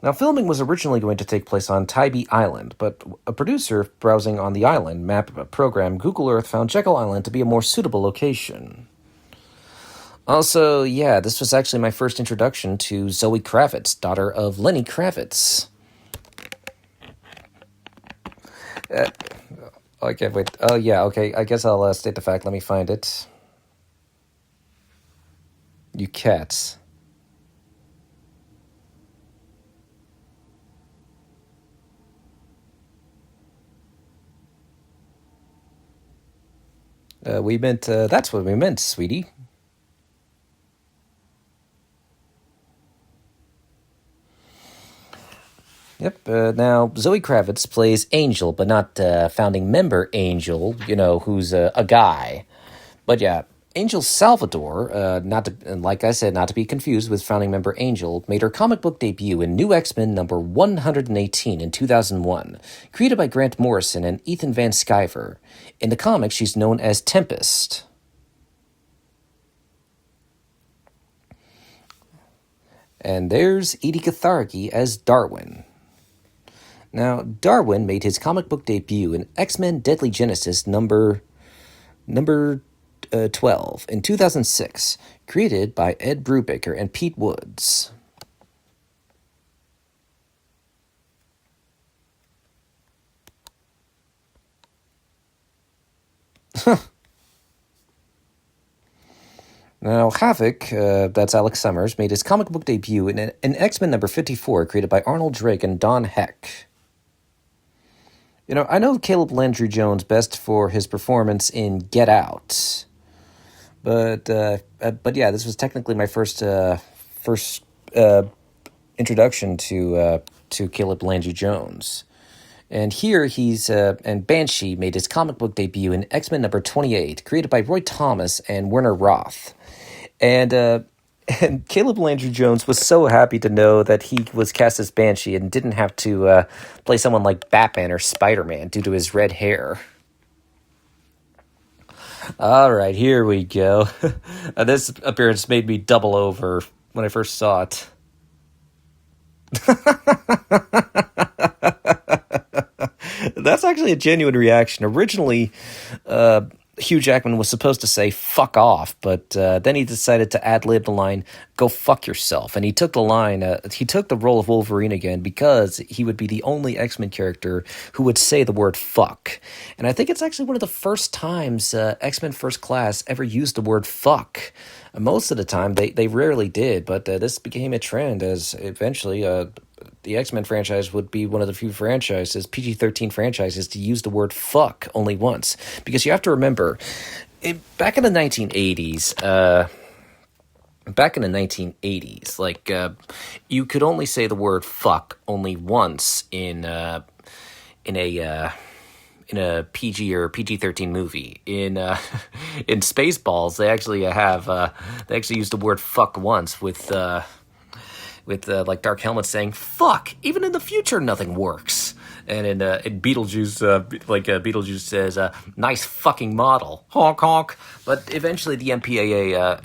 Now, filming was originally going to take place on Tybee Island, but a producer browsing on the island map program Google Earth found Jekyll Island to be a more suitable location. Also, yeah, this was actually my first introduction to Zoe Kravitz, daughter of Lenny Kravitz. Okay, wait. Oh, yeah, okay. I guess I'll state the fact. Let me find it. You cats. That's what we meant, sweetie. Yep, now, Zoe Kravitz plays Angel, but not founding member Angel, you know, who's a guy. But yeah, Angel Salvador, like I said, not to be confused with founding member Angel, made her comic book debut in New X-Men number 118 in 2001, created by Grant Morrison and Ethan Van Sciver. In the comics, she's known as Tempest. And there's Edie Cathargy as Darwin. Now, Darwin made his comic book debut in X-Men Deadly Genesis number 12 in 2006, created by Ed Brubaker and Pete Woods. Now, Havoc, that's Alex Summers, made his comic book debut in X-Men number 54, created by Arnold Drake and Don Heck. You know, I know Caleb Landry Jones best for his performance in Get Out, but yeah, this was technically my first introduction to Caleb Landry Jones. And here and Banshee made his comic book debut in X-Men number 28, created by Roy Thomas and Werner Roth. And Caleb Landry Jones was so happy to know that he was cast as Banshee and didn't have to play someone like Batman or Spider-Man due to his red hair. All right, here we go. This appearance made me double over when I first saw it. That's actually a genuine reaction. Originally, Hugh Jackman was supposed to say "fuck off," but then he decided to ad-lib the line "go fuck yourself," and he took the line. He took the role of Wolverine again because he would be the only X-Men character who would say the word "fuck." And I think it's actually one of the first times X-Men First Class ever used the word "fuck." Most of the time, they rarely did, but this became a trend as eventually the X-Men franchise would be one of the few franchises, PG-13 franchises, to use the word fuck only once. Because you have to remember, back in the 1980s, like, you could only say the word fuck only once in a PG or PG-13 movie. In Spaceballs, they actually use the word fuck once with like Dark Helmet saying "fuck." Even in the future, nothing works. And in Beetlejuice, Beetlejuice says, "nice fucking model, honk honk." But eventually, the MPAA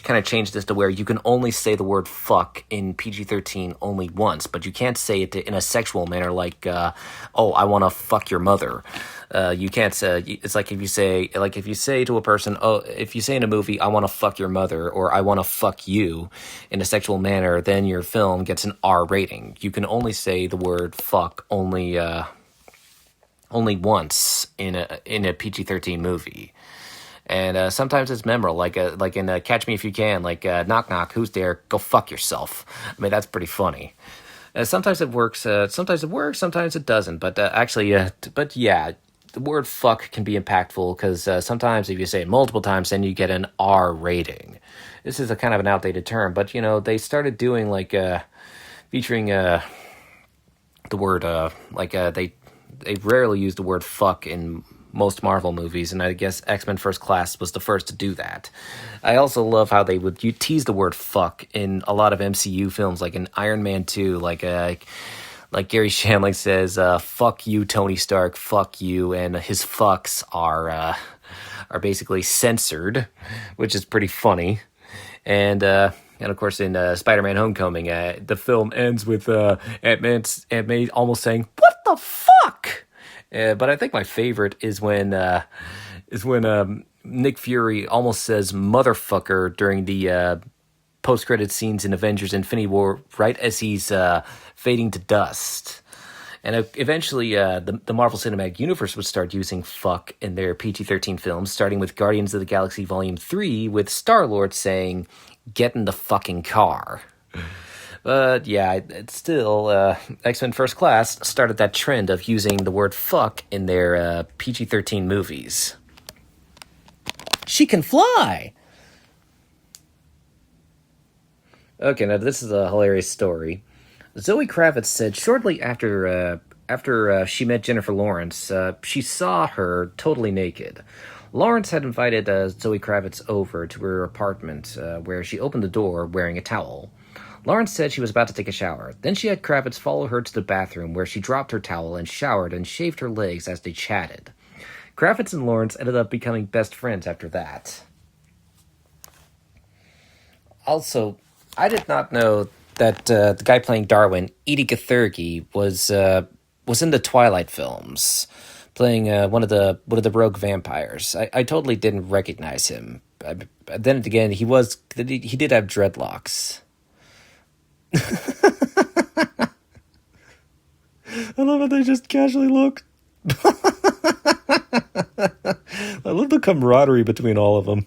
kind of changed this to where you can only say the word "fuck" in PG-13 only once, but you can't say it in a sexual manner, like "oh, I want to fuck your mother." You can't say it's like if you say to a person, oh, if you say in a movie, I want to fuck your mother or I want to fuck you in a sexual manner, then your film gets an R rating. You can only say the word fuck only once in a PG-13 movie. And sometimes it's memorable, like in Catch Me If You Can, knock knock, who's there? Go fuck yourself. I mean, that's pretty funny. Sometimes it works. Sometimes it works. Sometimes it doesn't. But yeah, the word "fuck" can be impactful because sometimes if you say it multiple times, then you get an R rating. This is a kind of an outdated term, but they started doing featuring the word they rarely use the word "fuck" in most Marvel movies, and I guess X-Men First Class was the first to do that. I also love how they would tease the word "fuck" in a lot of MCU films, like in Iron Man 2, like Gary Shandling says, "Fuck you, Tony Stark, fuck you," and his fucks are basically censored, which is pretty funny. And of course, in Spider-Man: Homecoming, the film ends with Aunt May almost saying, "What the fuck?" But I think my favorite is when Nick Fury almost says "motherfucker" during the post-credit scenes in Avengers: Infinity War, right as he's fading to dust. And eventually, the Marvel Cinematic Universe would start using "fuck" in their PG-13 films, starting with Guardians of the Galaxy Volume 3, with Star-Lord saying, "Get in the fucking car." But yeah, it's still, X-Men First Class started that trend of using the word "fuck" in their PG-13 movies. She can fly! Okay, now this is a hilarious story. Zoe Kravitz said shortly after she met Jennifer Lawrence, she saw her totally naked. Lawrence had invited Zoe Kravitz over to her apartment, where she opened the door wearing a towel. Lawrence said she was about to take a shower. Then she had Kravitz follow her to the bathroom, where she dropped her towel and showered and shaved her legs as they chatted. Kravitz and Lawrence ended up becoming best friends after that. Also, I did not know that the guy playing Darwin, Edie Gathurgi, was in the Twilight films, playing one of the rogue vampires. I totally didn't recognize him. Then again, he did have dreadlocks. I love how they just casually look. I love the camaraderie between all of them.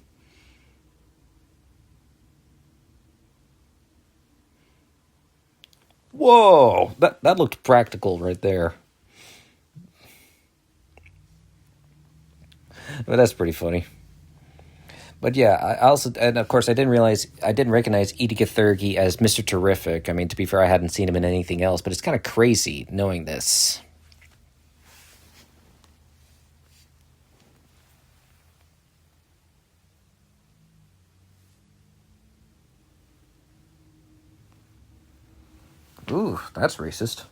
Whoa, that looked practical right there. But that's pretty funny. But yeah, I also, and of course, I didn't recognize Edie Gathurgi as Mr. Terrific. I mean, to be fair, I hadn't seen him in anything else, but it's kind of crazy knowing this. Ooh, that's racist.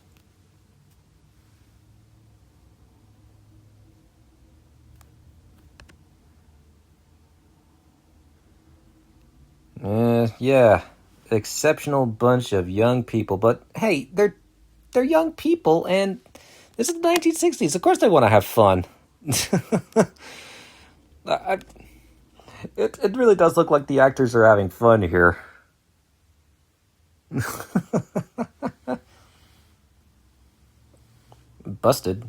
Yeah, exceptional bunch of young people, but hey, they're young people, and this is the 1960s. Of course, they want to have fun. It really does look like the actors are having fun here. Busted.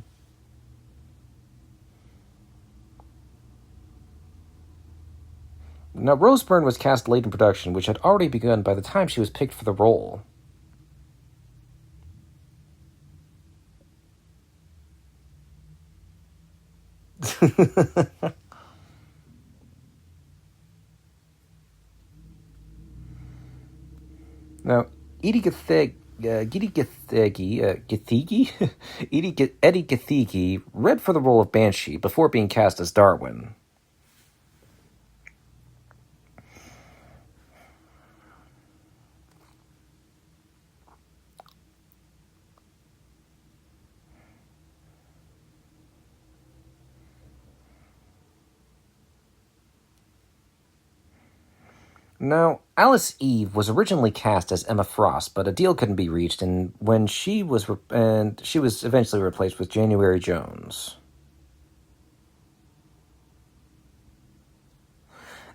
Now, Rose Byrne was cast late in production, which had already begun by the time she was picked for the role. Now, Eddie Gathegi read for the role of Banshee before being cast as Darwin. Now, Alice Eve was originally cast as Emma Frost, but a deal couldn't be reached, and she was eventually replaced with January Jones.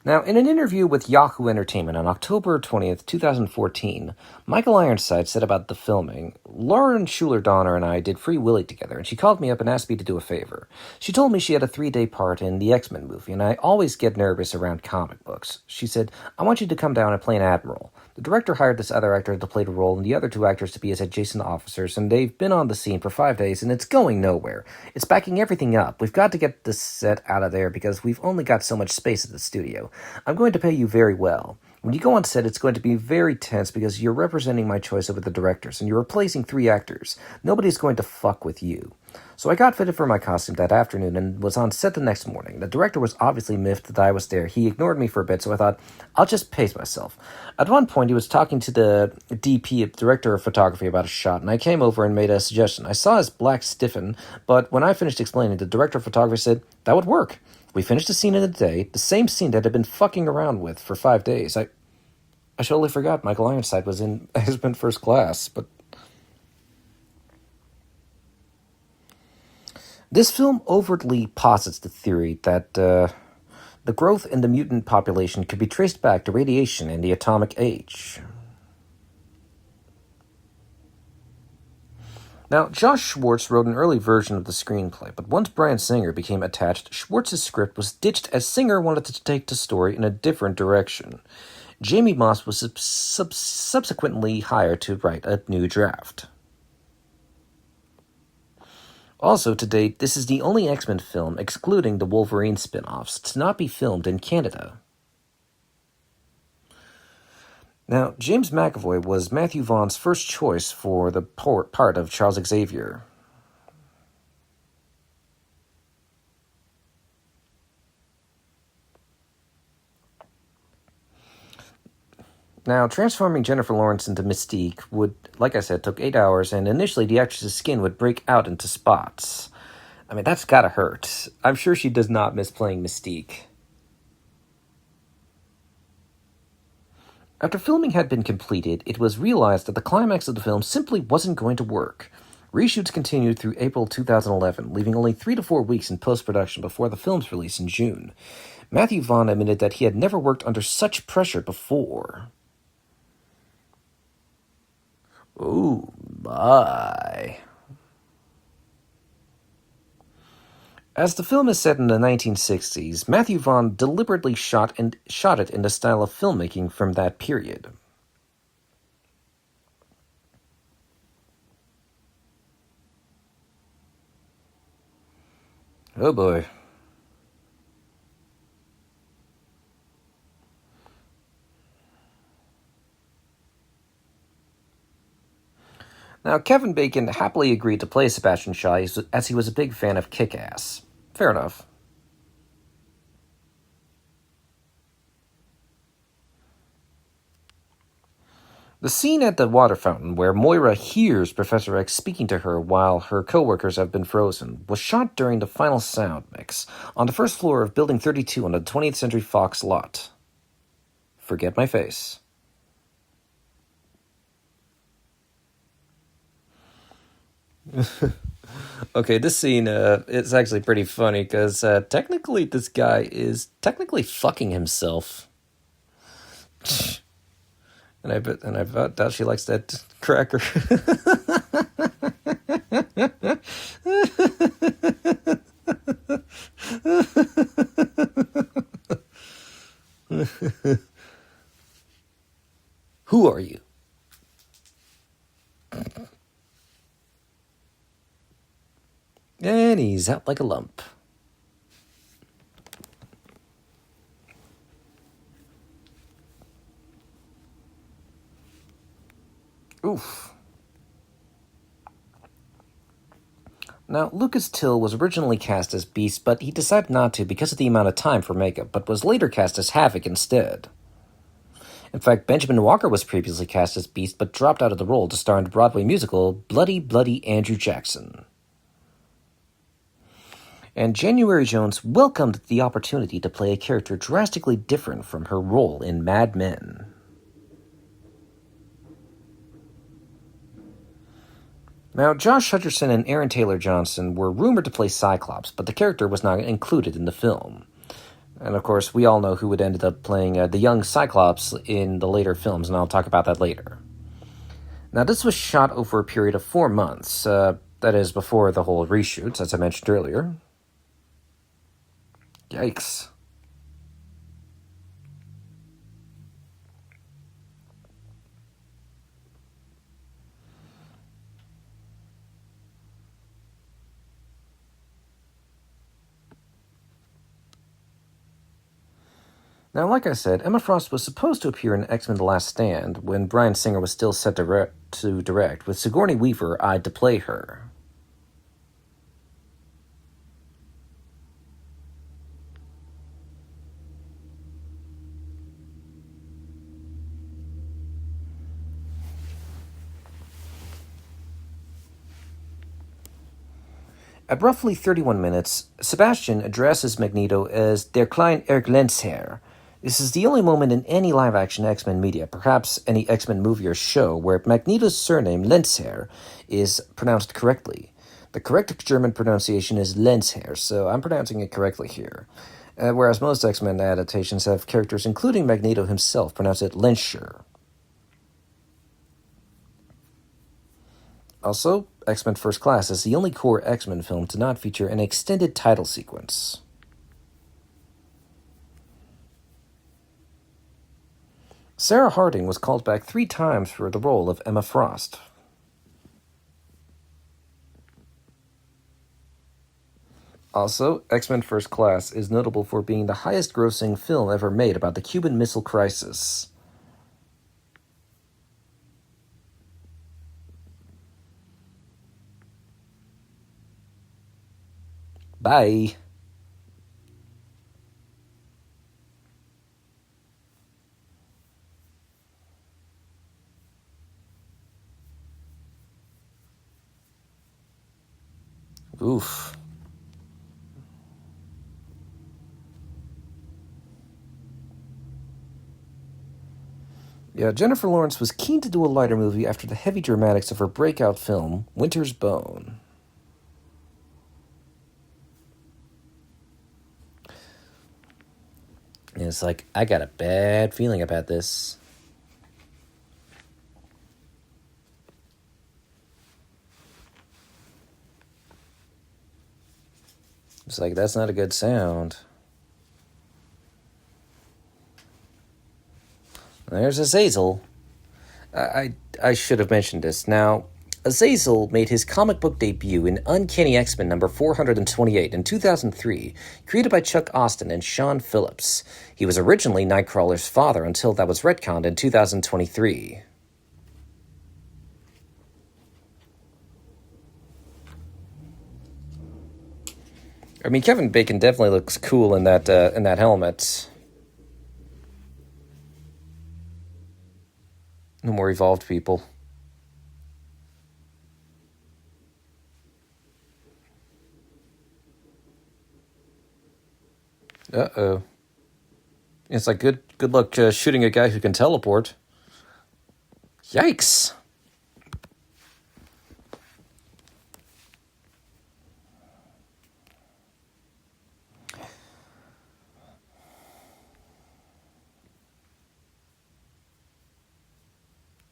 Now, in an interview with Yahoo Entertainment on October 20th, 2014, Michael Ironside said about the filming, Lauren Schuler-Donner and I did Free Willy together, and she called me up and asked me to do a favor. She told me she had a 3-day part in the X-Men movie, and I always get nervous around comic books. She said, I want you to come down and play an admiral. The director hired this other actor to play the role and the other 2 actors to be his adjacent officers, and they've been on the scene for 5 days, and it's going nowhere. It's backing everything up. We've got to get this set out of there because we've only got so much space at the studio. I'm going to pay you very well. When you go on set, it's going to be very tense because you're representing my choice over the directors, and you're replacing 3 actors. Nobody's going to fuck with you. So I got fitted for my costume that afternoon and was on set the next morning. The director was obviously miffed that I was there. He ignored me for a bit, so I thought, I'll just pace myself. At one point, he was talking to the DP, director of photography, about a shot, and I came over and made a suggestion. I saw his black stiffen, but when I finished explaining, the director of photography said, that would work. We finished the scene in a day, the same scene that I'd been fucking around with for 5 days. I totally forgot Michael Ironside has been first class, but... This film overtly posits the theory that the growth in the mutant population could be traced back to radiation in the atomic age. Now, Josh Schwartz wrote an early version of the screenplay, but once Bryan Singer became attached, Schwartz's script was ditched as Singer wanted to take the story in a different direction. Jamie Moss was subsequently hired to write a new draft. Also, to date, this is the only X-Men film, excluding the Wolverine spin-offs, to not be filmed in Canada. Now, James McAvoy was Matthew Vaughn's first choice for the part of Charles Xavier. Now, transforming Jennifer Lawrence into Mystique would, like I said, took 8 hours, and initially the actress's skin would break out into spots. I mean, that's gotta hurt. I'm sure she does not miss playing Mystique. After filming had been completed, it was realized that the climax of the film simply wasn't going to work. Reshoots continued through April 2011, leaving only 3 to 4 weeks in post-production before the film's release in June. Matthew Vaughn admitted that he had never worked under such pressure before. Oh, my. As the film is set in the 1960s, Matthew Vaughn deliberately shot it in the style of filmmaking from that period. Oh boy. Now, Kevin Bacon happily agreed to play Sebastian Shaw as he was a big fan of Kick-Ass. Fair enough. The scene at the water fountain, where Moira hears Professor X speaking to her while her co-workers have been frozen, was shot during the final sound mix on the first floor of Building 32 on the 20th Century Fox lot. Forget my face. Okay, this scene it's actually pretty funny because technically this guy is technically fucking himself. And I doubt she likes that cracker. Who are you? And he's out like a lump. Oof. Now, Lucas Till was originally cast as Beast, but he decided not to because of the amount of time for makeup, but was later cast as Havoc instead. In fact, Benjamin Walker was previously cast as Beast, but dropped out of the role to star in the Broadway musical Bloody, Bloody Andrew Jackson. And January Jones welcomed the opportunity to play a character drastically different from her role in Mad Men. Now, Josh Hutcherson and Aaron Taylor Johnson were rumored to play Cyclops, but the character was not included in the film. And of course, we all know who would ended up playing the young Cyclops in the later films, and I'll talk about that later. Now, this was shot over a period of 4 months, that is, before the whole reshoots, as I mentioned earlier. Yikes. Now, like I said, Emma Frost was supposed to appear in X-Men The Last Stand when Bryan Singer was still set to direct, with Sigourney Weaver eyed to play her. At roughly 31 minutes, Sebastian addresses Magneto as Der Klein Erglenzherr. This is the only moment in any live-action X-Men media, perhaps any X-Men movie or show, where Magneto's surname, Lenzherr, is pronounced correctly. The correct German pronunciation is Lenzherr, so I'm pronouncing it correctly here. Whereas most X-Men adaptations have characters, including Magneto himself, pronounce it Lenscher. Also, X-Men First Class is the only core X-Men film to not feature an extended title sequence. Sarah Harding was called back 3 times for the role of Emma Frost. Also, X-Men First Class is notable for being the highest-grossing film ever made about the Cuban Missile Crisis. Bye. Oof. Yeah, Jennifer Lawrence was keen to do a lighter movie after the heavy dramatics of her breakout film, Winter's Bone. And it's like, I got a bad feeling about this. It's like, that's not a good sound. There's Azazel. I should have mentioned this. Now, Azazel made his comic book debut in Uncanny X-Men number 428 in 2003, created by Chuck Austin and Sean Phillips. He was originally Nightcrawler's father until that was retconned in 2023. I mean, Kevin Bacon definitely looks cool in that helmet. No more evolved people. Uh-oh. It's like, good luck shooting a guy who can teleport. Yikes.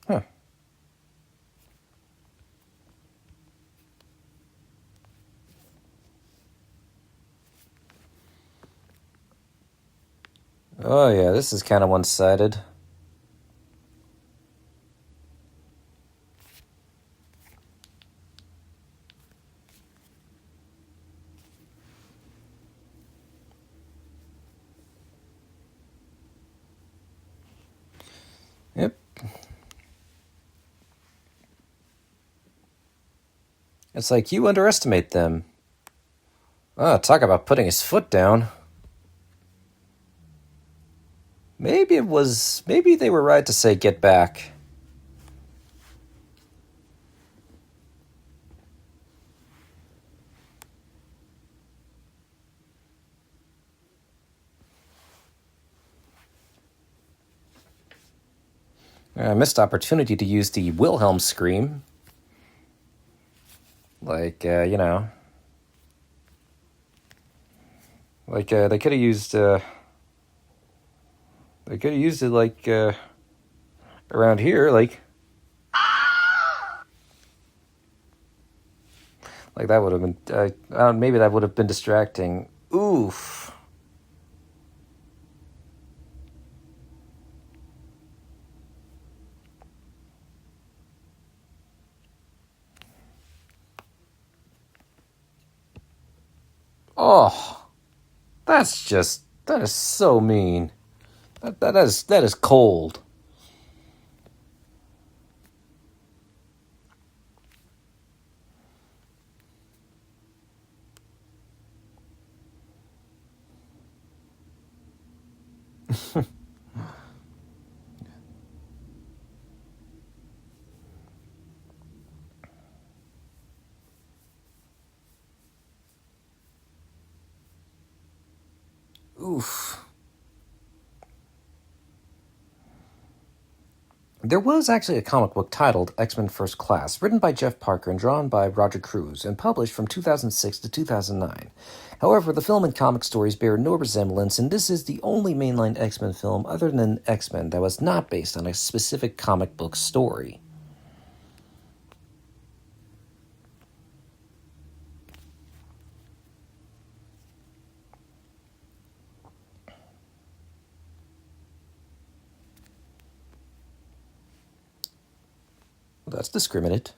Huh. Oh yeah, this is kind of one-sided. Yep. It's like, you underestimate them. Oh, talk about putting his foot down. Maybe they were right to say get back. Missed opportunity to use the Wilhelm scream. Like, Like, they could have used, They could have used it like around here, like that would have been. Maybe that would have been distracting. Oof. Oh, that is so mean. That is cold. Oof. There was actually a comic book titled X-Men First Class, written by Jeff Parker and drawn by Roger Cruz, and published from 2006 to 2009. However, the film and comic stories bear no resemblance, and this is the only mainline X-Men film other than X-Men that was not based on a specific comic book story. Well, that's discriminate.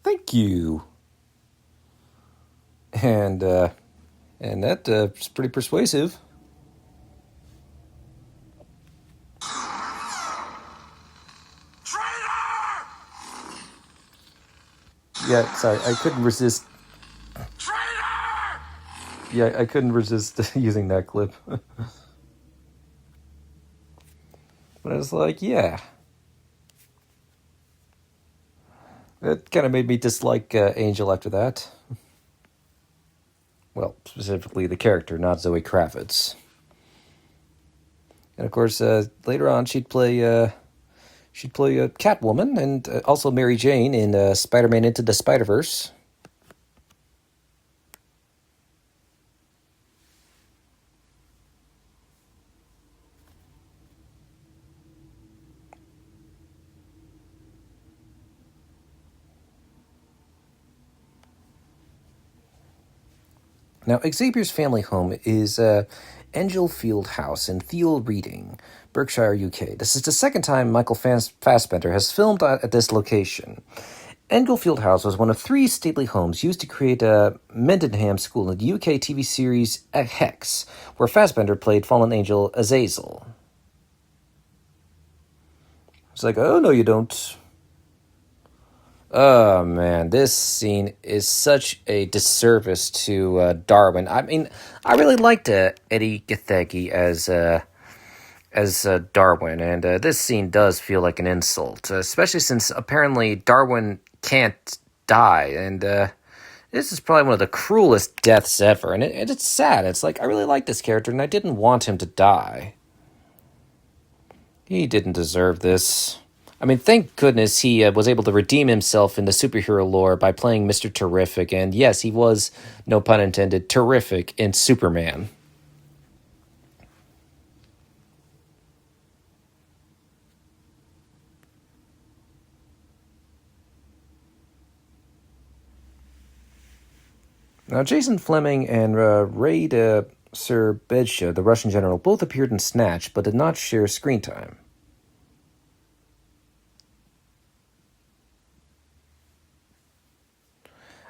Thank you. And that is pretty persuasive. Yeah, sorry, I couldn't resist. Yeah, I couldn't resist using that clip. But I was like, yeah. It kind of made me dislike Angel after that. Well, specifically the character, not Zoe Kravitz. And of course, later on, she'd play Catwoman and also Mary Jane in Spider-Man Into the Spider-Verse. Now, Xavier's family home is Engelfield House in Thiel Reading, Berkshire, UK. This is the second time Michael Fassbender has filmed at this location. Englefield House was one of 3 stately homes used to create Mendenham School in the UK TV series Hex, where Fassbender played fallen angel Azazel. It's like, oh, no, you don't. Oh, man, this scene is such a disservice to Darwin. I mean, I really liked Eddie Gathegi as Darwin, and this scene does feel like an insult, especially since apparently Darwin can't die, and this is probably one of the cruelest deaths ever, and it's sad. It's like, I really like this character, and I didn't want him to die. He didn't deserve this. I mean, thank goodness he was able to redeem himself in the superhero lore by playing Mr. Terrific, and yes, he was, no pun intended, terrific in Superman. Now, Jason Fleming and Raid Serbedzha, the Russian general, both appeared in Snatch, but did not share screen time.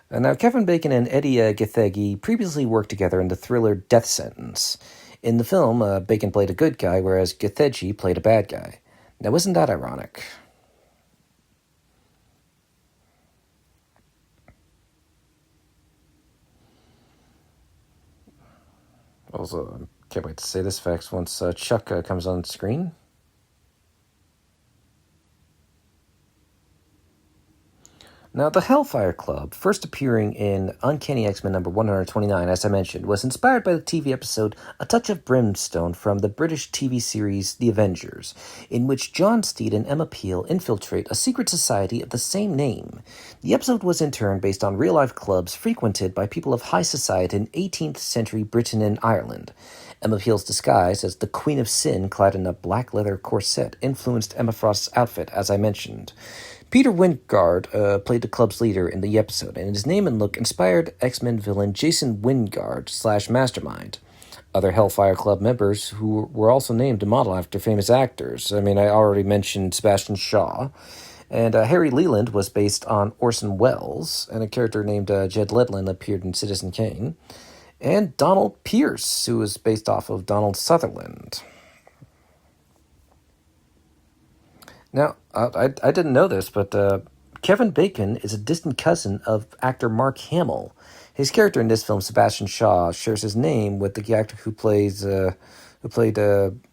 Now, Kevin Bacon and Eddie Gathegi previously worked together in the thriller Death Sentence. In the film, Bacon played a good guy, whereas Gathegi played a bad guy. Now, isn't that ironic? Also, I can't wait to say this fact once Chuck comes on screen. Now, the Hellfire Club, first appearing in Uncanny X-Men number 129, as I mentioned, was inspired by the TV episode A Touch of Brimstone from the British TV series The Avengers, in which John Steed and Emma Peel infiltrate a secret society of the same name. The episode was in turn based on real-life clubs frequented by people of high society in 18th century Britain and Ireland. Emma Peel's disguise as the Queen of Sin, clad in a black leather corset, influenced Emma Frost's outfit, as I mentioned. Peter Wyngarde played the club's leader in the episode, and his name and look inspired X-Men villain Jason Wyngarde / Mastermind. Other Hellfire Club members who were also named to model after famous actors. I already mentioned Sebastian Shaw. And Harry Leland was based on Orson Welles, and a character named Jed Ledlin appeared in Citizen Kane. And Donald Pierce, who was based off of Donald Sutherland. Now, I didn't know this, but Kevin Bacon is a distant cousin of actor Mark Hamill. His character in this film, Sebastian Shaw, shares his name with the actor who played Anakin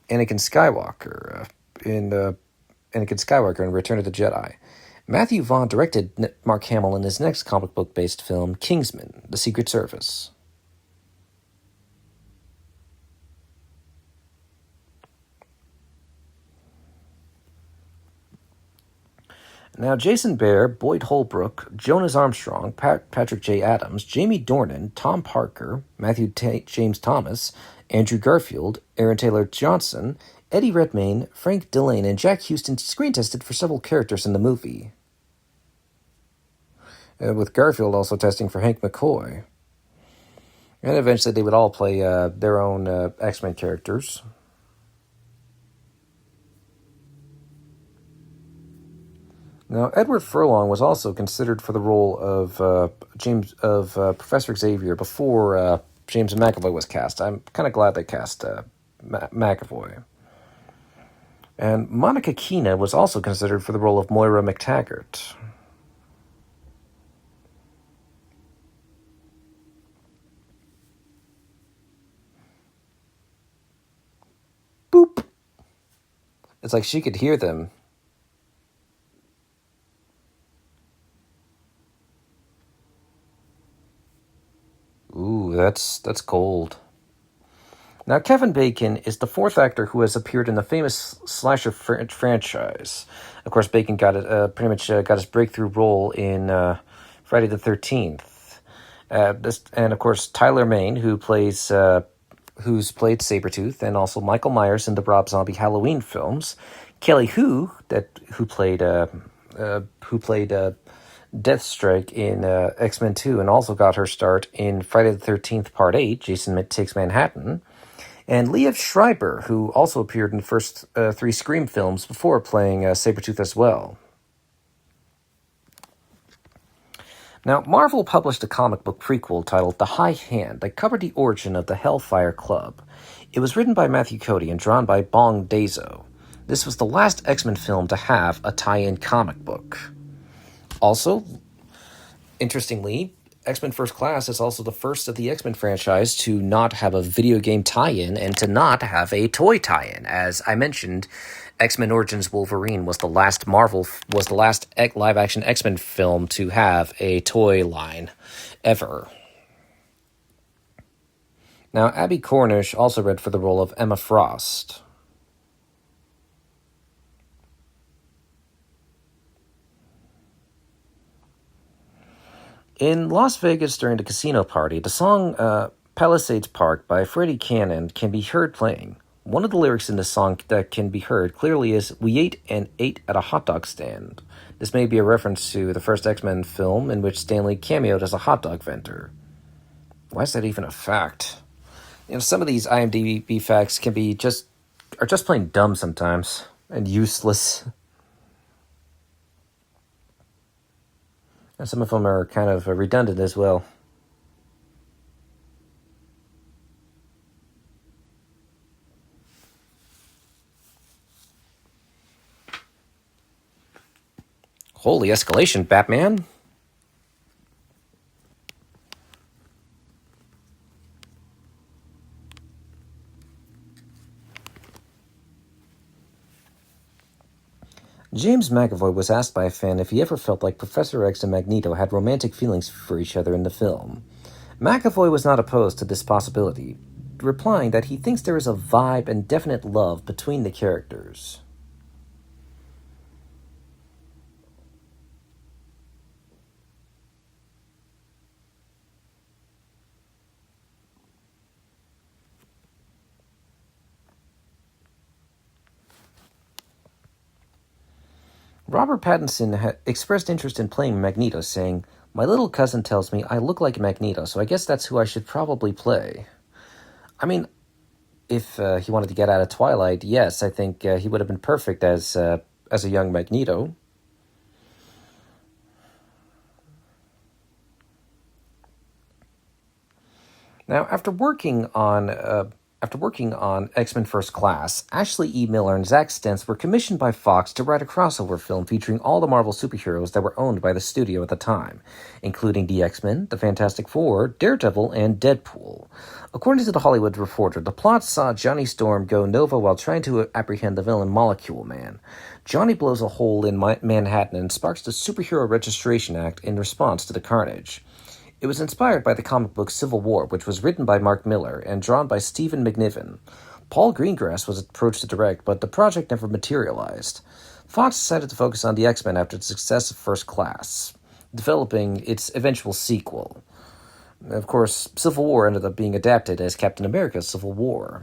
Skywalker in Return of the Jedi. Matthew Vaughn directed Mark Hamill in his next comic book-based film, Kingsman: The Secret Service. Now, Jason Behr, Boyd Holbrook, Jonas Armstrong, Patrick J. Adams, Jamie Dornan, Tom Parker, Matthew James Thomas, Andrew Garfield, Aaron Taylor Johnson, Eddie Redmayne, Frank Dillane, and Jack Houston screen tested for several characters in the movie. With Garfield also testing for Hank McCoy. And eventually they would all play their own X-Men characters. Now, Edward Furlong was also considered for the role of Professor Xavier before James McAvoy was cast. I'm kind of glad they cast McAvoy. And Monica Keena was also considered for the role of Moira McTaggart. Boop! It's like she could hear them. Ooh, that's cold. Now, Kevin Bacon is the fourth actor who has appeared in the famous slasher franchise. Of course, Bacon got his breakthrough role in Friday the 13th. And of course, Tyler Mane, who's played Sabretooth, and also Michael Myers in the Rob Zombie Halloween films. Kelly Hu, who played Deathstrike in X-Men 2 and also got her start in Friday the 13th Part 8, Jason Takes Manhattan. And Liev Schreiber, who also appeared in the first three Scream films before playing Sabretooth as well. Now, Marvel published a comic book prequel titled The High Hand that covered the origin of the Hellfire Club. It was written by Matthew Cody and drawn by Bong Dazo. This was the last X-Men film to have a tie-in comic book. Also, interestingly, X-Men First Class is also the first of the X-Men franchise to not have a video game tie-in and to not have a toy tie-in. As I mentioned, X-Men Origins Wolverine was the last live-action X-Men film to have a toy line ever. Now, Abby Cornish also read for the role of Emma Frost. In Las Vegas during the casino party, the song Palisades Park by Freddie Cannon can be heard playing. One of the lyrics in the song that can be heard clearly is, "We ate at a hot dog stand." This may be a reference to the first X-Men film in which Stan Lee cameoed as a hot dog vendor. Why is that even a fact? Some of these IMDb facts are just plain dumb sometimes and useless. And some of them are kind of redundant as well. Holy escalation, Batman. James McAvoy was asked by a fan if he ever felt like Professor X and Magneto had romantic feelings for each other in the film. McAvoy was not opposed to this possibility, replying that he thinks there is a vibe and definite love between the characters. Robert Pattinson expressed interest in playing Magneto, saying, "My little cousin tells me I look like Magneto, so I guess that's who I should probably play." I mean, if he wanted to get out of Twilight, yes, I think he would have been perfect as a young Magneto. Now, after working on X-Men First Class, Ashley E. Miller and Zack Stentz were commissioned by Fox to write a crossover film featuring all the Marvel superheroes that were owned by the studio at the time, including the X-Men, the Fantastic Four, Daredevil, and Deadpool. According to The Hollywood Reporter, the plot saw Johnny Storm go Nova while trying to apprehend the villain Molecule Man. Johnny blows a hole in Manhattan and sparks the Superhero Registration Act in response to the carnage. It was inspired by the comic book Civil War, which was written by Mark Miller and drawn by Stephen McNiven. Paul Greengrass was approached to direct, but the project never materialized. Fox decided to focus on the X-Men after the success of First Class, developing its eventual sequel. Of course, Civil War ended up being adapted as Captain America Civil War.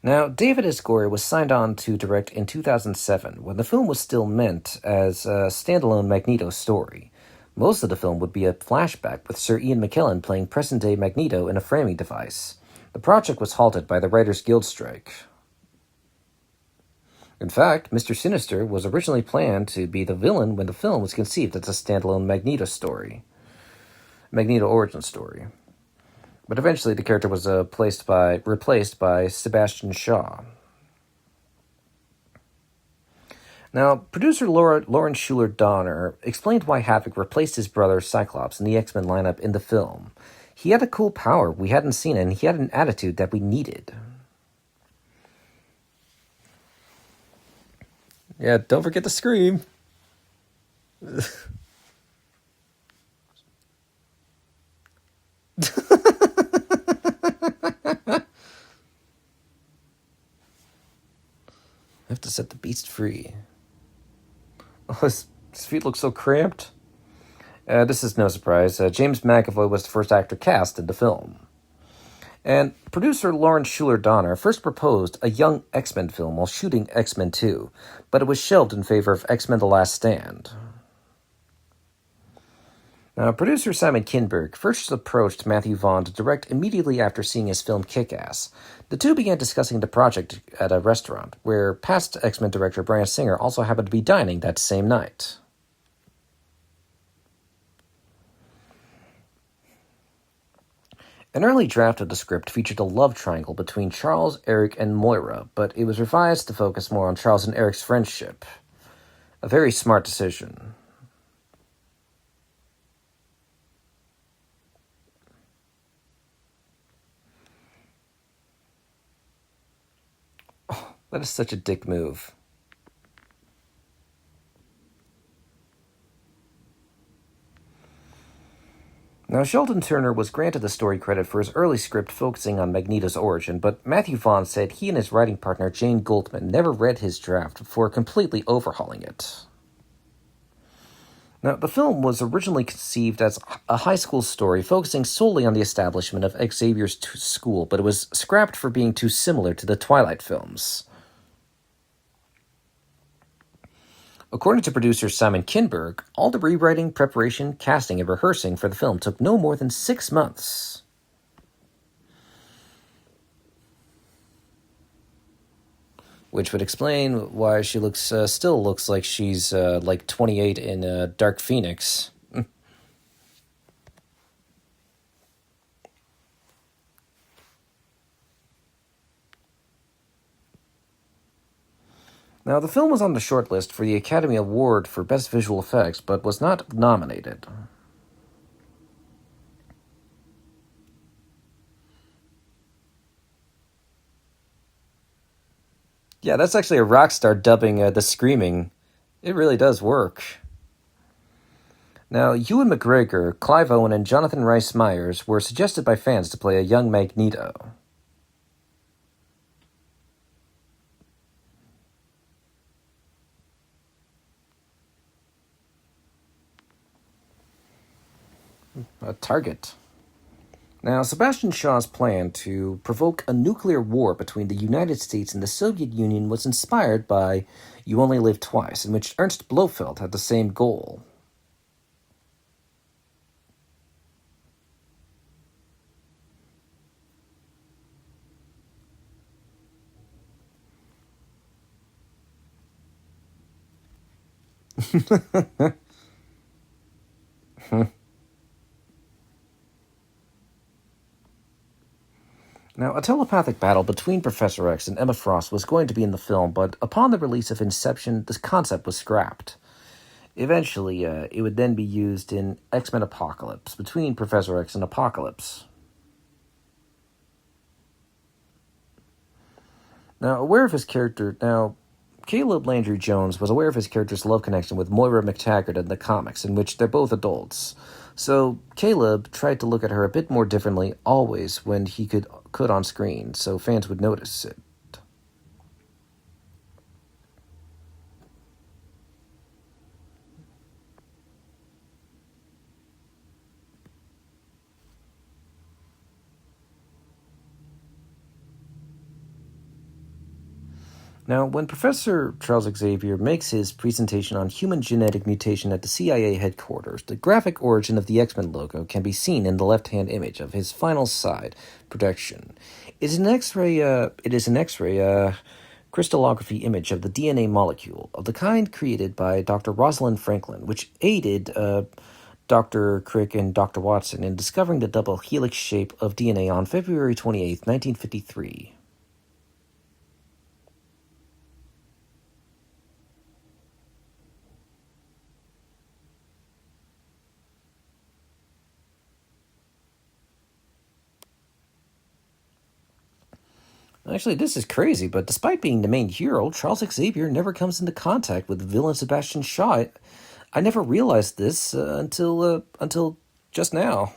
Now, David S. Goyer was signed on to direct in 2007, when the film was still meant as a standalone Magneto story. Most of the film would be a flashback with Sir Ian McKellen playing present-day Magneto in a framing device. The project was halted by the Writers' Guild strike. In fact, Mr. Sinister was originally planned to be the villain when the film was conceived as a standalone Magneto origin story. But eventually the character was replaced by Sebastian Shaw. Now, producer Lauren Schuler Donner explained why Havoc replaced his brother Cyclops in the X-Men lineup in the film. He had a cool power we hadn't seen, and he had an attitude that we needed. Yeah, don't forget to scream. I have to set the beast free. Oh, his feet look so cramped. This is no surprise. James McAvoy was the first actor cast in the film. And producer Lauren Schuler Donner first proposed a young X-Men film while shooting X-Men 2, but it was shelved in favor of X-Men The Last Stand. Now, producer Simon Kinberg first approached Matthew Vaughn to direct immediately after seeing his film Kick-Ass. The two began discussing the project at a restaurant, where past X-Men director Bryan Singer also happened to be dining that same night. An early draft of the script featured a love triangle between Charles, Eric, and Moira, but it was revised to focus more on Charles and Eric's friendship. A very smart decision. Oh, that is such a dick move. Now, Sheldon Turner was granted the story credit for his early script focusing on Magneto's origin, but Matthew Vaughn said he and his writing partner Jane Goldman never read his draft before completely overhauling it. Now, the film was originally conceived as a high school story focusing solely on the establishment of Xavier's school, but it was scrapped for being too similar to the Twilight films. According to producer Simon Kinberg, all the rewriting, preparation, casting, and rehearsing for the film took no more than 6 months. Which would explain why she still looks like she's like 28 in Dark Phoenix. Now, the film was on the shortlist for the Academy Award for Best Visual Effects, but was not nominated. Yeah, that's actually a rock star dubbing the screaming. It really does work. Now, Ewan McGregor, Clive Owen, and Jonathan Rhys Meyers were suggested by fans to play a young Magneto. A target. Now, Sebastian Shaw's plan to provoke a nuclear war between the United States and the Soviet Union was inspired by You Only Live Twice, in which Ernst Blofeld had the same goal. Now, a telepathic battle between Professor X and Emma Frost was going to be in the film, but upon the release of Inception, this concept was scrapped. Eventually, it would then be used in X-Men Apocalypse, between Professor X and Apocalypse. Now, aware of his character, Caleb Landry Jones was aware of his character's love connection with Moira McTaggart in the comics, in which they're both adults. So Caleb tried to look at her a bit more differently always when he could on screen, so fans would notice it. Now, when Professor Charles Xavier makes his presentation on human genetic mutation at the CIA headquarters, the graphic origin of the X-Men logo can be seen in the left-hand image of his final side protection. It is an X-ray crystallography image of the DNA molecule of the kind created by Dr. Rosalind Franklin, which aided Dr. Crick and Dr. Watson in discovering the double helix shape of DNA on February 28, 1953. Actually, this is crazy, but despite being the main hero, Charles Xavier never comes into contact with the villain Sebastian Shaw. I never realized this until just now.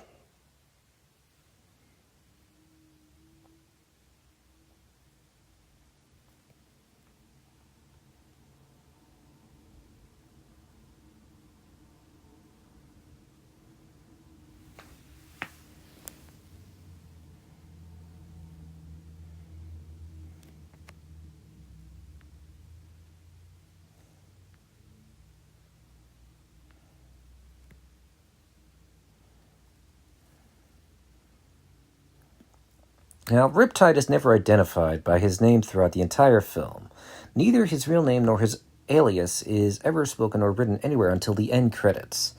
Now, Riptide is never identified by his name throughout the entire film. Neither his real name nor his alias is ever spoken or written anywhere until the end credits.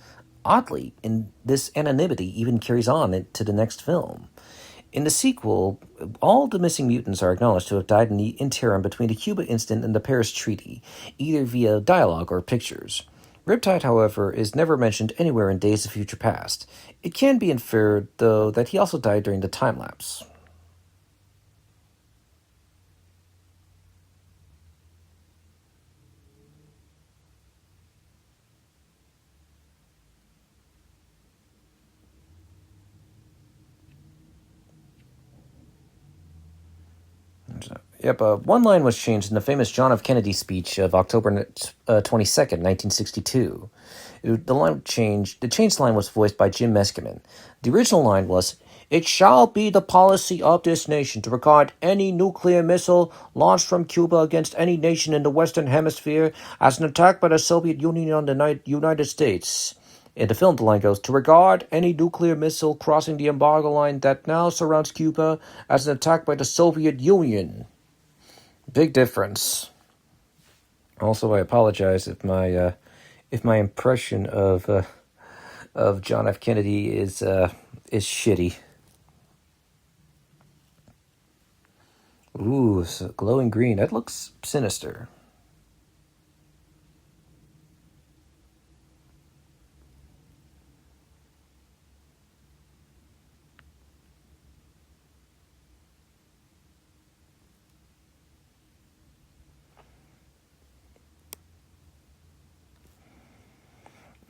Oddly, in this anonymity even carries on into the next film. In the sequel, all the missing mutants are acknowledged to have died in the interim between the Cuba incident and the Paris Treaty, either via dialogue or pictures. Riptide, however, is never mentioned anywhere in Days of Future Past. It can be inferred, though, that he also died during the time lapse. Yep, one line was changed in the famous John F. Kennedy speech of October 22nd, 1962. The changed line was voiced by Jim Meskimen. The original line was, "It shall be the policy of this nation to regard any nuclear missile launched from Cuba against any nation in the Western Hemisphere as an attack by the Soviet Union on the United States." In the film, the line goes, "To regard any nuclear missile crossing the embargo line that now surrounds Cuba as an attack by the Soviet Union." Big difference. Also, I apologize if my impression of John F. Kennedy is shitty. Ooh, so glowing green. That looks sinister.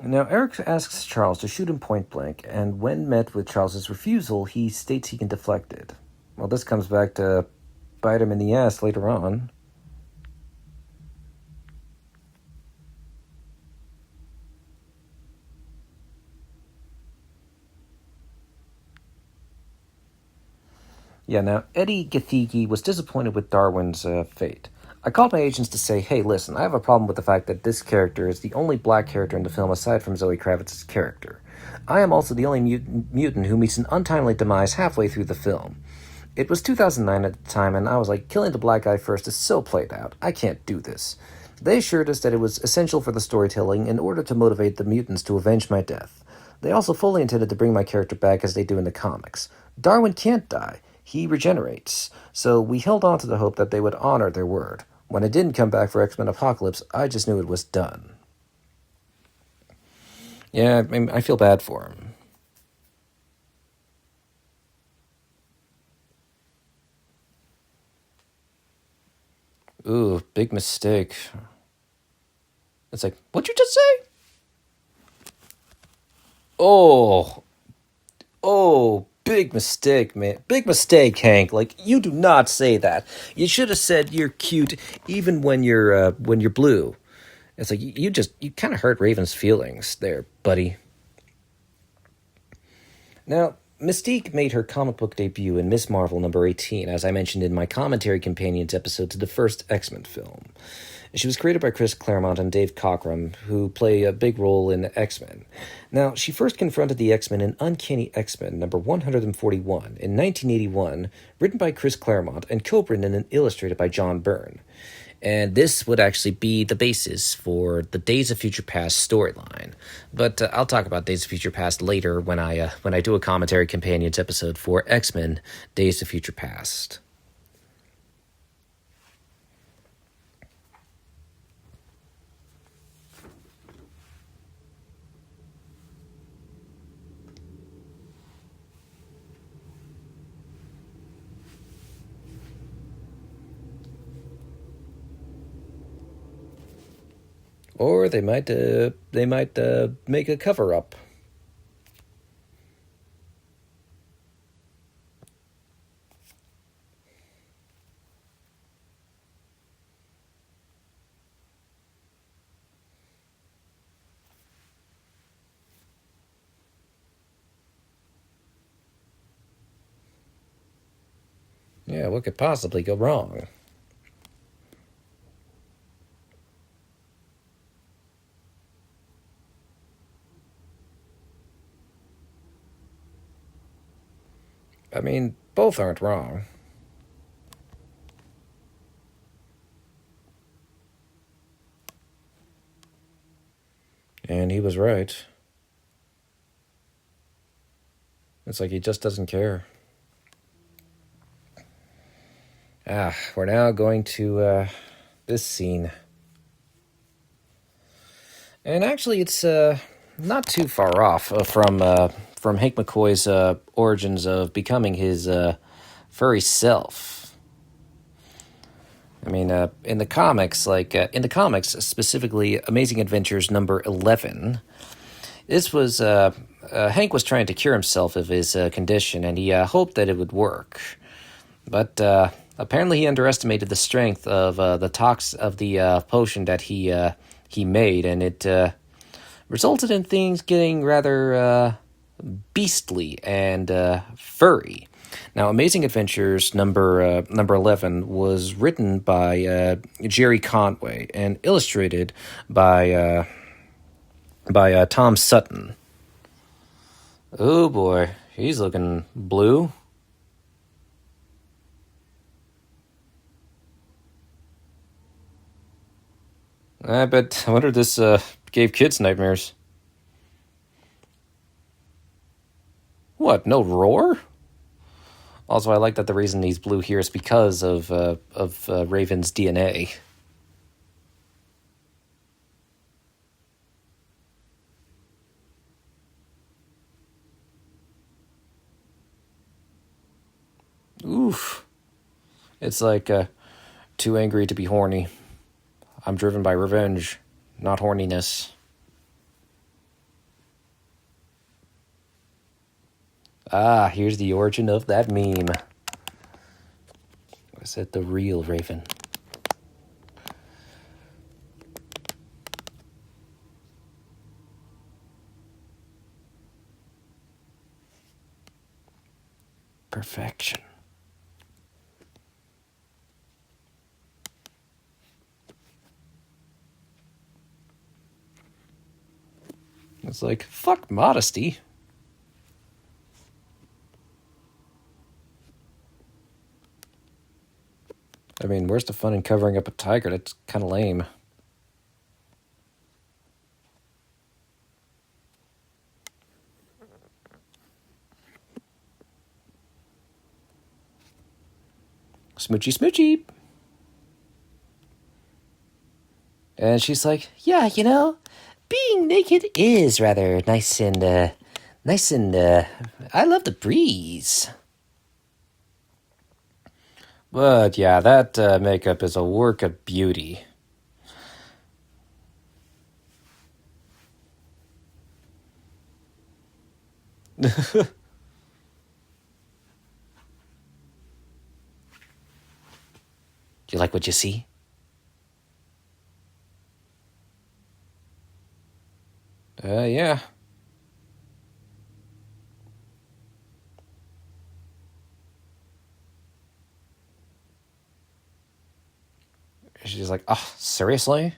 Now, Eric asks Charles to shoot him point blank, and when met with Charles's refusal, he states he can deflect it. Well, this comes back to bite him in the ass later on. Yeah, now, Eddie Gathegi was disappointed with Darwin's fate. I called my agents to say, hey, listen, I have a problem with the fact that this character is the only black character in the film aside from Zoe Kravitz's character. I am also the only mutant who meets an untimely demise halfway through the film. It was 2009 at the time, and I was like, killing the black guy first is so played out. I can't do this. They assured us that it was essential for the storytelling in order to motivate the mutants to avenge my death. They also fully intended to bring my character back as they do in the comics. Darwin can't die. He regenerates. So we held on to the hope that they would honor their word. When it didn't come back for X-Men Apocalypse, I just knew it was done. Yeah, I feel bad for him. Ooh, big mistake. It's like, what'd you just say? Oh, big mistake, man. Big mistake, Hank. Like, you do not say that. You should have said you're cute even when you're blue. It's like, you kind of hurt Raven's feelings there, buddy. Now, Mystique made her comic book debut in Ms. Marvel number 18, as I mentioned in my commentary companions episode to the first X-Men film. She was created by Chris Claremont and Dave Cockrum, who play a big role in X-Men. Now, she first confronted the X-Men in Uncanny X-Men number 141 in 1981, written by Chris Claremont and co-written and illustrated by John Byrne. And this would actually be the basis for the Days of Future Past storyline. But I'll talk about Days of Future Past later when I do a commentary companions episode for X-Men Days of Future Past. Or they might make a cover-up. Yeah, what could possibly go wrong? I mean, both aren't wrong. And he was right. It's like he just doesn't care. We're now going to this scene. And actually, it's not too far off from Hank McCoy's origins of becoming his furry self. I mean, in the comics, specifically Amazing Adventures number 11, this was Hank was trying to cure himself of his condition, and he hoped that it would work. But apparently, he underestimated the strength of the potion that he made, and it resulted in things getting rather beastly and furry. Now, Amazing Adventures number 11 was written by Jerry Conway and illustrated by Tom Sutton. Oh boy, he's looking blue. I wonder if this gave kids nightmares. What, no roar? Also, I like that the reason he's blue here is because of Raven's DNA. Oof. It's like too angry to be horny. I'm driven by revenge, not horniness. Ah, here's the origin of that meme. Was it the real Raven? Perfection. It's like, fuck modesty. I mean, where's the fun in covering up a tiger? That's kind of lame. Smoochy, smoochy. And she's like, yeah, being naked is rather nice and, I love the breeze. But yeah, that makeup is a work of beauty. Do you like what you see? Yeah. She's like, oh, seriously?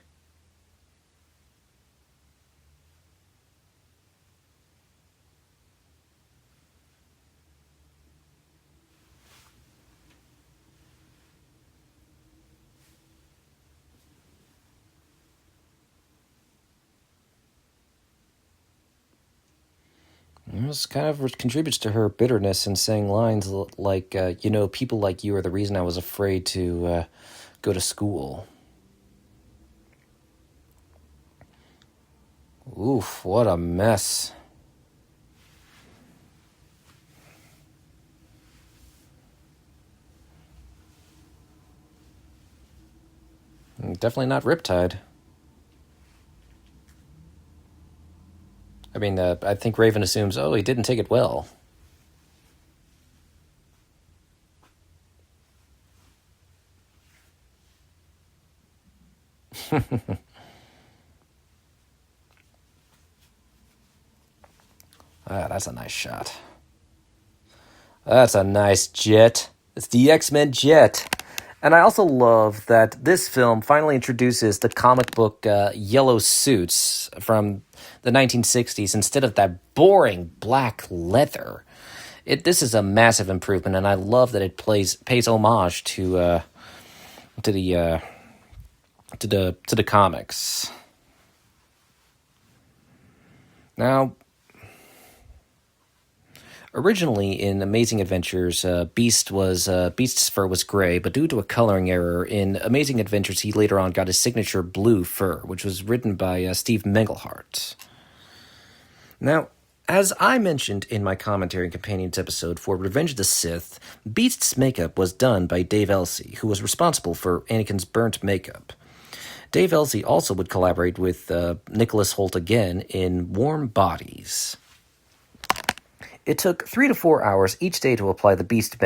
This kind of contributes to her bitterness in saying lines like, people like you are the reason I was afraid to go to school. Oof, what a mess. Definitely not Riptide. I mean, I think Raven assumes, oh, he didn't take it well. Ah, that's a nice shot. That's a nice jet. It's the X-Men jet. And I also love that this film finally introduces the comic book yellow suits from the 1960s instead of that boring black leather. This is a massive improvement, and I love that it pays homage to the comics. Now, originally in Amazing Adventures, Beast's fur was gray, but due to a coloring error in Amazing Adventures, he later on got his signature blue fur, which was written by Steve Mengelhart. Now, as I mentioned in my commentary and companions episode for Revenge of the Sith, Beast's makeup was done by Dave Elsey, who was responsible for Anakin's burnt makeup. Dave Elsey also would collaborate with Nicholas Hoult again in Warm Bodies. It took 3 to 4 hours each day to apply the beast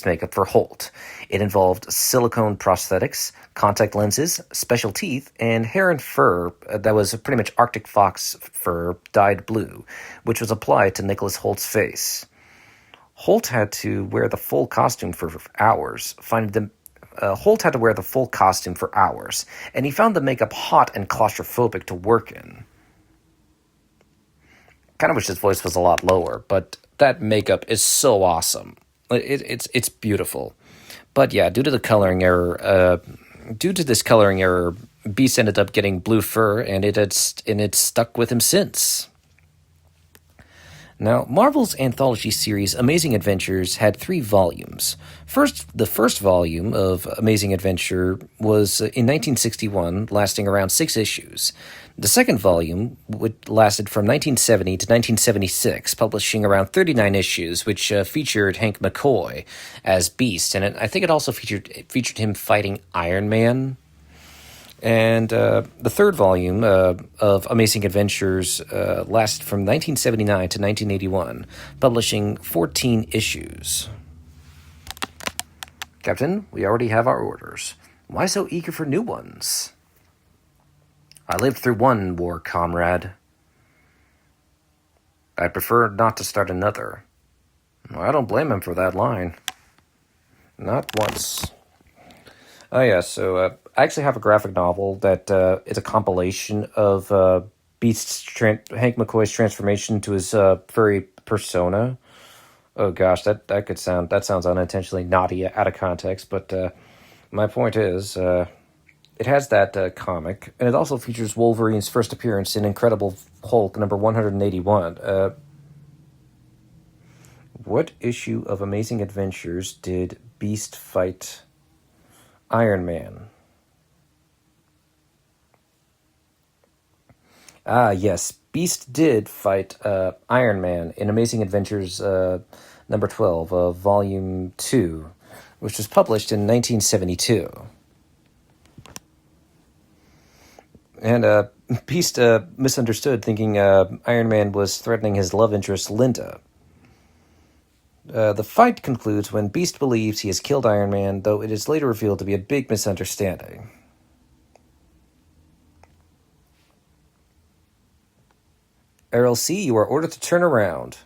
makeup for Holt. It involved silicone prosthetics, contact lenses, special teeth, and hair and fur that was pretty much Arctic fox fur dyed blue, which was applied to Nicholas Holt's face. Holt had to wear the full costume for hours, Holt had to wear the full costume for hours, and he found the makeup hot and claustrophobic to work in. Kind of wish his voice was a lot lower, but that makeup is so awesome. It's beautiful. But yeah, due to this coloring error, Beast ended up getting blue fur, and it's stuck with him since. Now, Marvel's anthology series Amazing Adventures had 3 volumes. The first volume of Amazing Adventure was in 1961, lasting around 6 issues. The second volume lasted from 1970 to 1976, publishing around 39 issues, which featured Hank McCoy as Beast, and I think it also featured him fighting Iron Man. And the third volume of Amazing Adventures lasted from 1979 to 1981, publishing 14 issues. Captain, we already have our orders. Why so eager for new ones? I lived through one war, comrade. I prefer not to start another. I don't blame him for that line. Not once. Oh, yeah, so I actually have a graphic novel that is a compilation of Hank McCoy's transformation to his furry persona. Oh gosh, that sounds unintentionally naughty out of context, but my point is, it has that comic, and it also features Wolverine's first appearance in Incredible Hulk number 181. What issue of Amazing Adventures did Beast fight Iron Man? Ah, yes, Beast did fight Iron Man in Amazing Adventures number 12 of Volume 2, which was published in 1972. And Beast misunderstood, thinking Iron Man was threatening his love interest, Linda. The fight concludes when Beast believes he has killed Iron Man, though it is later revealed to be a big misunderstanding. RLC, you are ordered to turn around.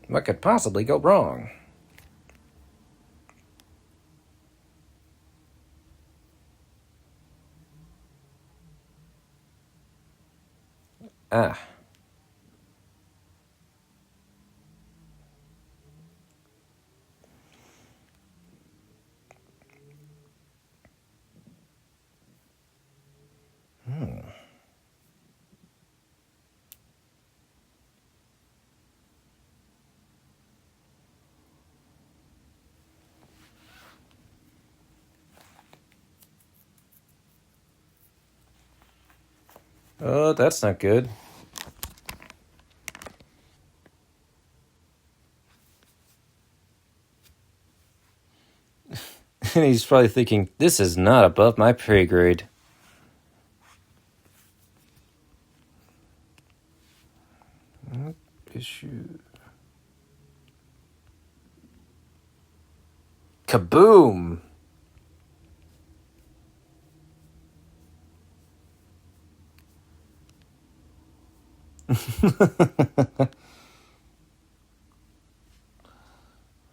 What could possibly go wrong? Ah. Oh, that's not good. And he's probably thinking, this is not above my pay grade. Issue. Kaboom!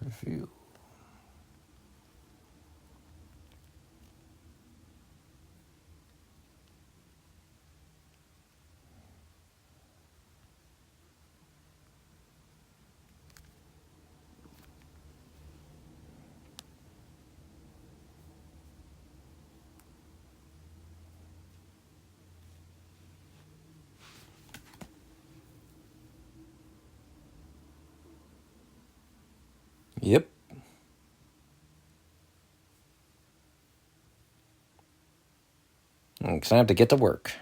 Review. Yep. It's time to get to work.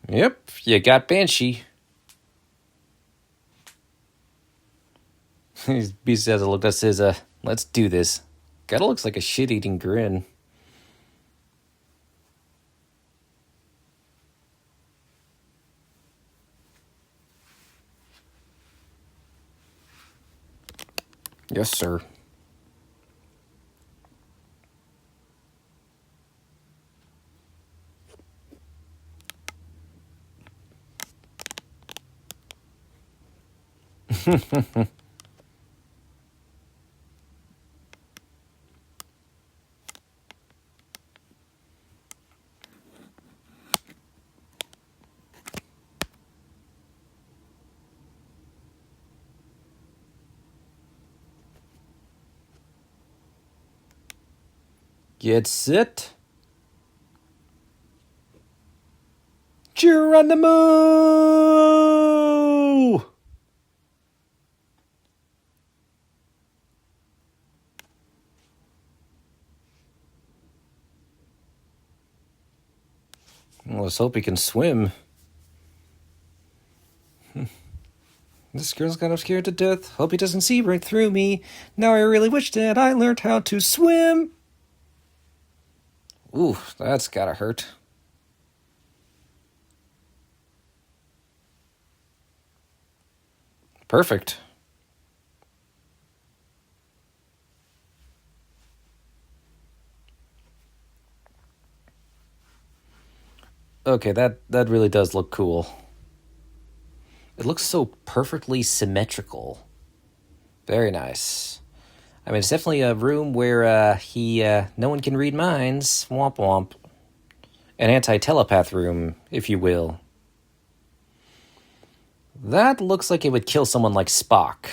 Yep, you got Banshee. Beast has a look that says, let's do this. Kinda looks like a shit-eating grin. Yes, sir. Get set. Geronimo! Well, let's hope he can swim. This girl's got him scared to death. Hope he doesn't see right through me. Now I really wish that I learned how to swim. Ooh, that's gotta hurt. Perfect. Okay, that really does look cool. It looks so perfectly symmetrical. Very nice. I mean, it's definitely a room where no one can read minds. Womp womp. An anti-telepath room, if you will. That looks like it would kill someone like Spock.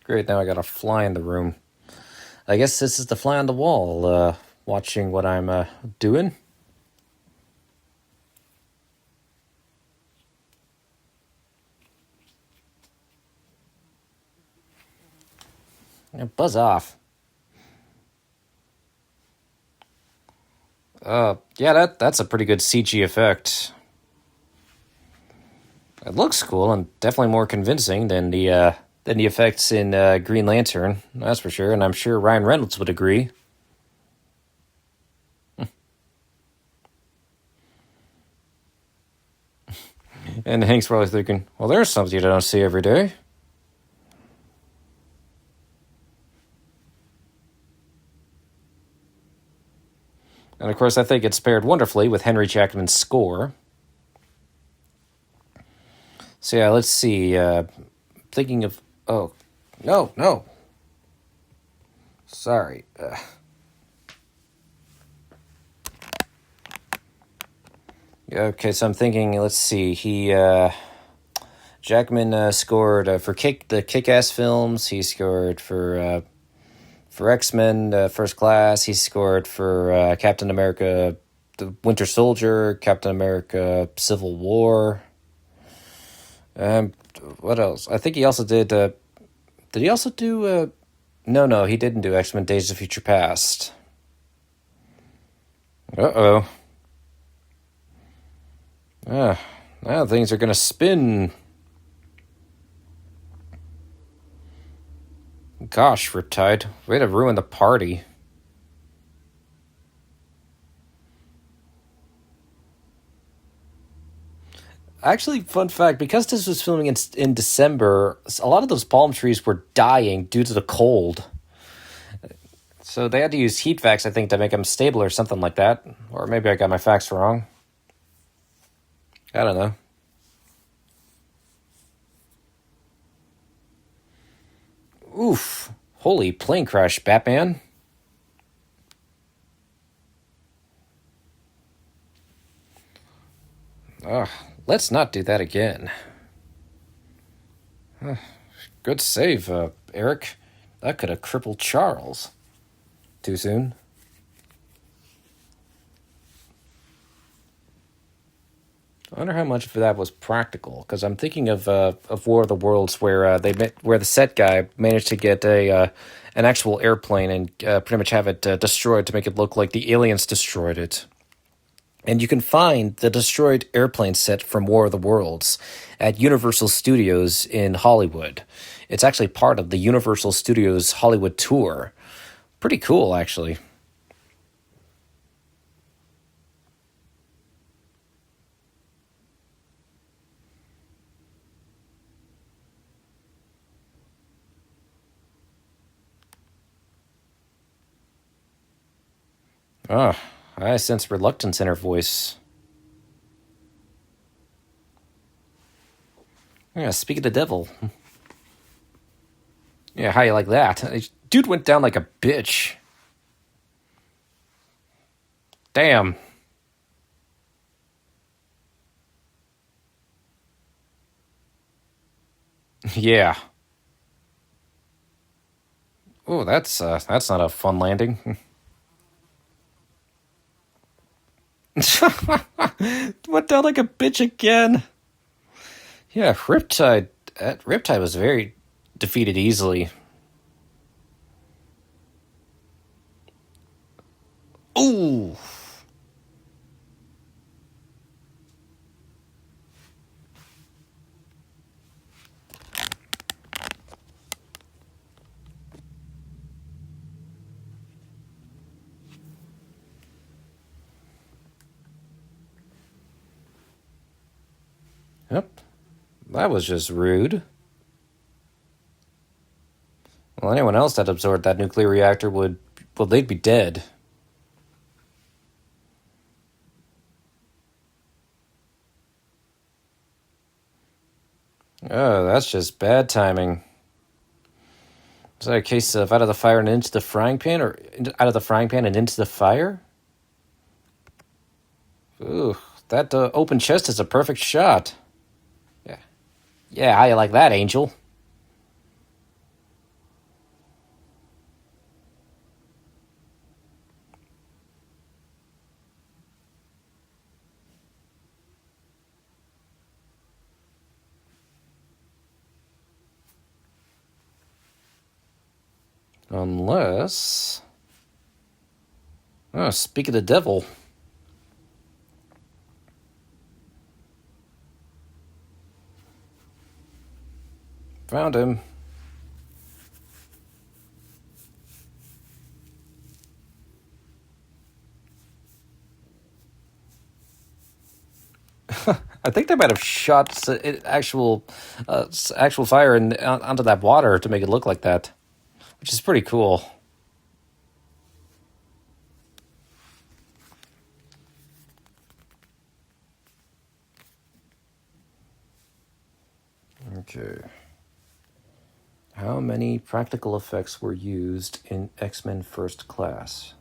Great, now I got a fly in the room. I guess this is the fly on the wall, watching what I'm doing. Yeah, buzz off. Yeah, that's a pretty good CG effect. It looks cool and definitely more convincing than the effects in Green Lantern, that's for sure, and I'm sure Ryan Reynolds would agree. And Hank's probably thinking, well, there's something you don't see every day. And of course, I think it's paired wonderfully with Henry Jackman's score. So yeah, let's see. Thinking of... Oh, no. Sorry. Okay, so I'm thinking, let's see. Jackman scored for the Kick-Ass films. He scored for X-Men First Class. He scored for Captain America the Winter Soldier, Captain America Civil War. What else? I think he also did... did he also do... No, he didn't do X-Men Days of Future Past. Uh-oh. Now things are gonna spin. Gosh, Riptide. Way to ruin the party. Actually, fun fact, because this was filming in December, a lot of those palm trees were dying due to the cold. So they had to use heat vacs, I think, to make them stable or something like that. Or maybe I got my facts wrong. I don't know. Oof. Holy plane crash, Batman. Ugh, let's not do that again. Good save, Eric. That could have crippled Charles. Too soon? I wonder how much of that was practical, because I'm thinking of War of the Worlds, where where the set guy managed to get an actual airplane and pretty much have it destroyed to make it look like the aliens destroyed it. And you can find the destroyed airplane set from War of the Worlds at Universal Studios in Hollywood. It's actually part of the Universal Studios Hollywood tour. Pretty cool, actually. Ah, I sense reluctance in her voice. Yeah, speak of the devil. Yeah, how you like that? Dude went down like a bitch. Damn. Yeah. Oh, that's not a fun landing. Went down like a bitch again. Yeah, Riptide. Riptide was very defeated easily. Ooh. Yep. That was just rude. Well, anyone else that absorbed that nuclear reactor would, well, they'd be dead. Oh, that's just bad timing. Is that a case of out of the fire and into the frying pan, or out of the frying pan and into the fire? Ooh, that open chest is a perfect shot. Yeah. Yeah, how you like that, Angel? Unless... Oh, speak of the devil. Found him. I think they might have shot actual fire onto that water to make it look like that, which is pretty cool. Okay. How many practical effects were used in X-Men First Class?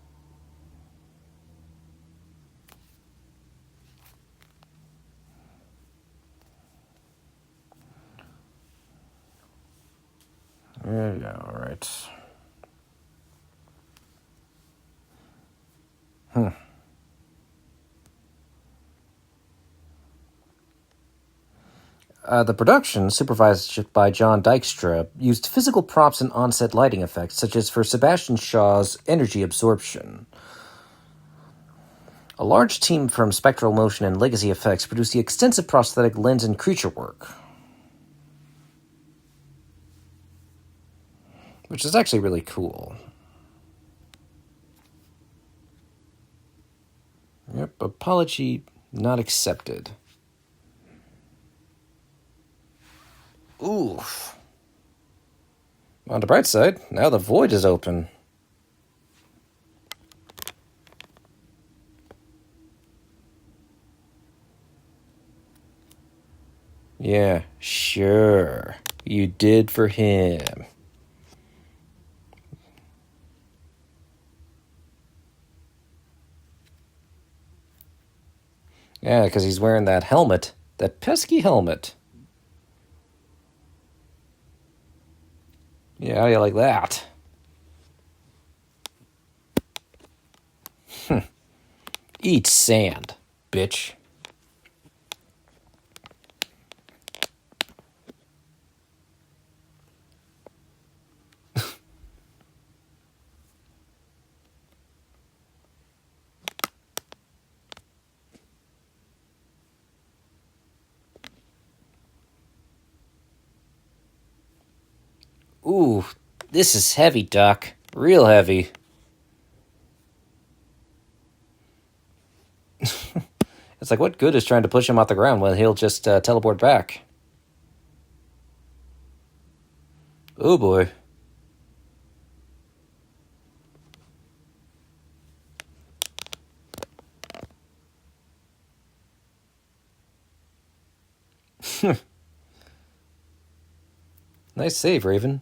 Yeah, all right. The production, supervised by John Dykstra, used physical props and on-set lighting effects, such as for Sebastian Shaw's energy absorption. A large team from Spectral Motion and Legacy Effects produced the extensive prosthetic lens and creature work, which is actually really cool. Yep, apology not accepted. Oof. On the bright side, now the void is open. Yeah, sure. You did for him. Yeah, because he's wearing that helmet. That pesky helmet. Yeah, how do you like that? Eat sand, bitch. Ooh, this is heavy, Doc. Real heavy. It's like, what good is trying to push him off the ground when he'll just teleport back? Oh boy. Nice save, Raven.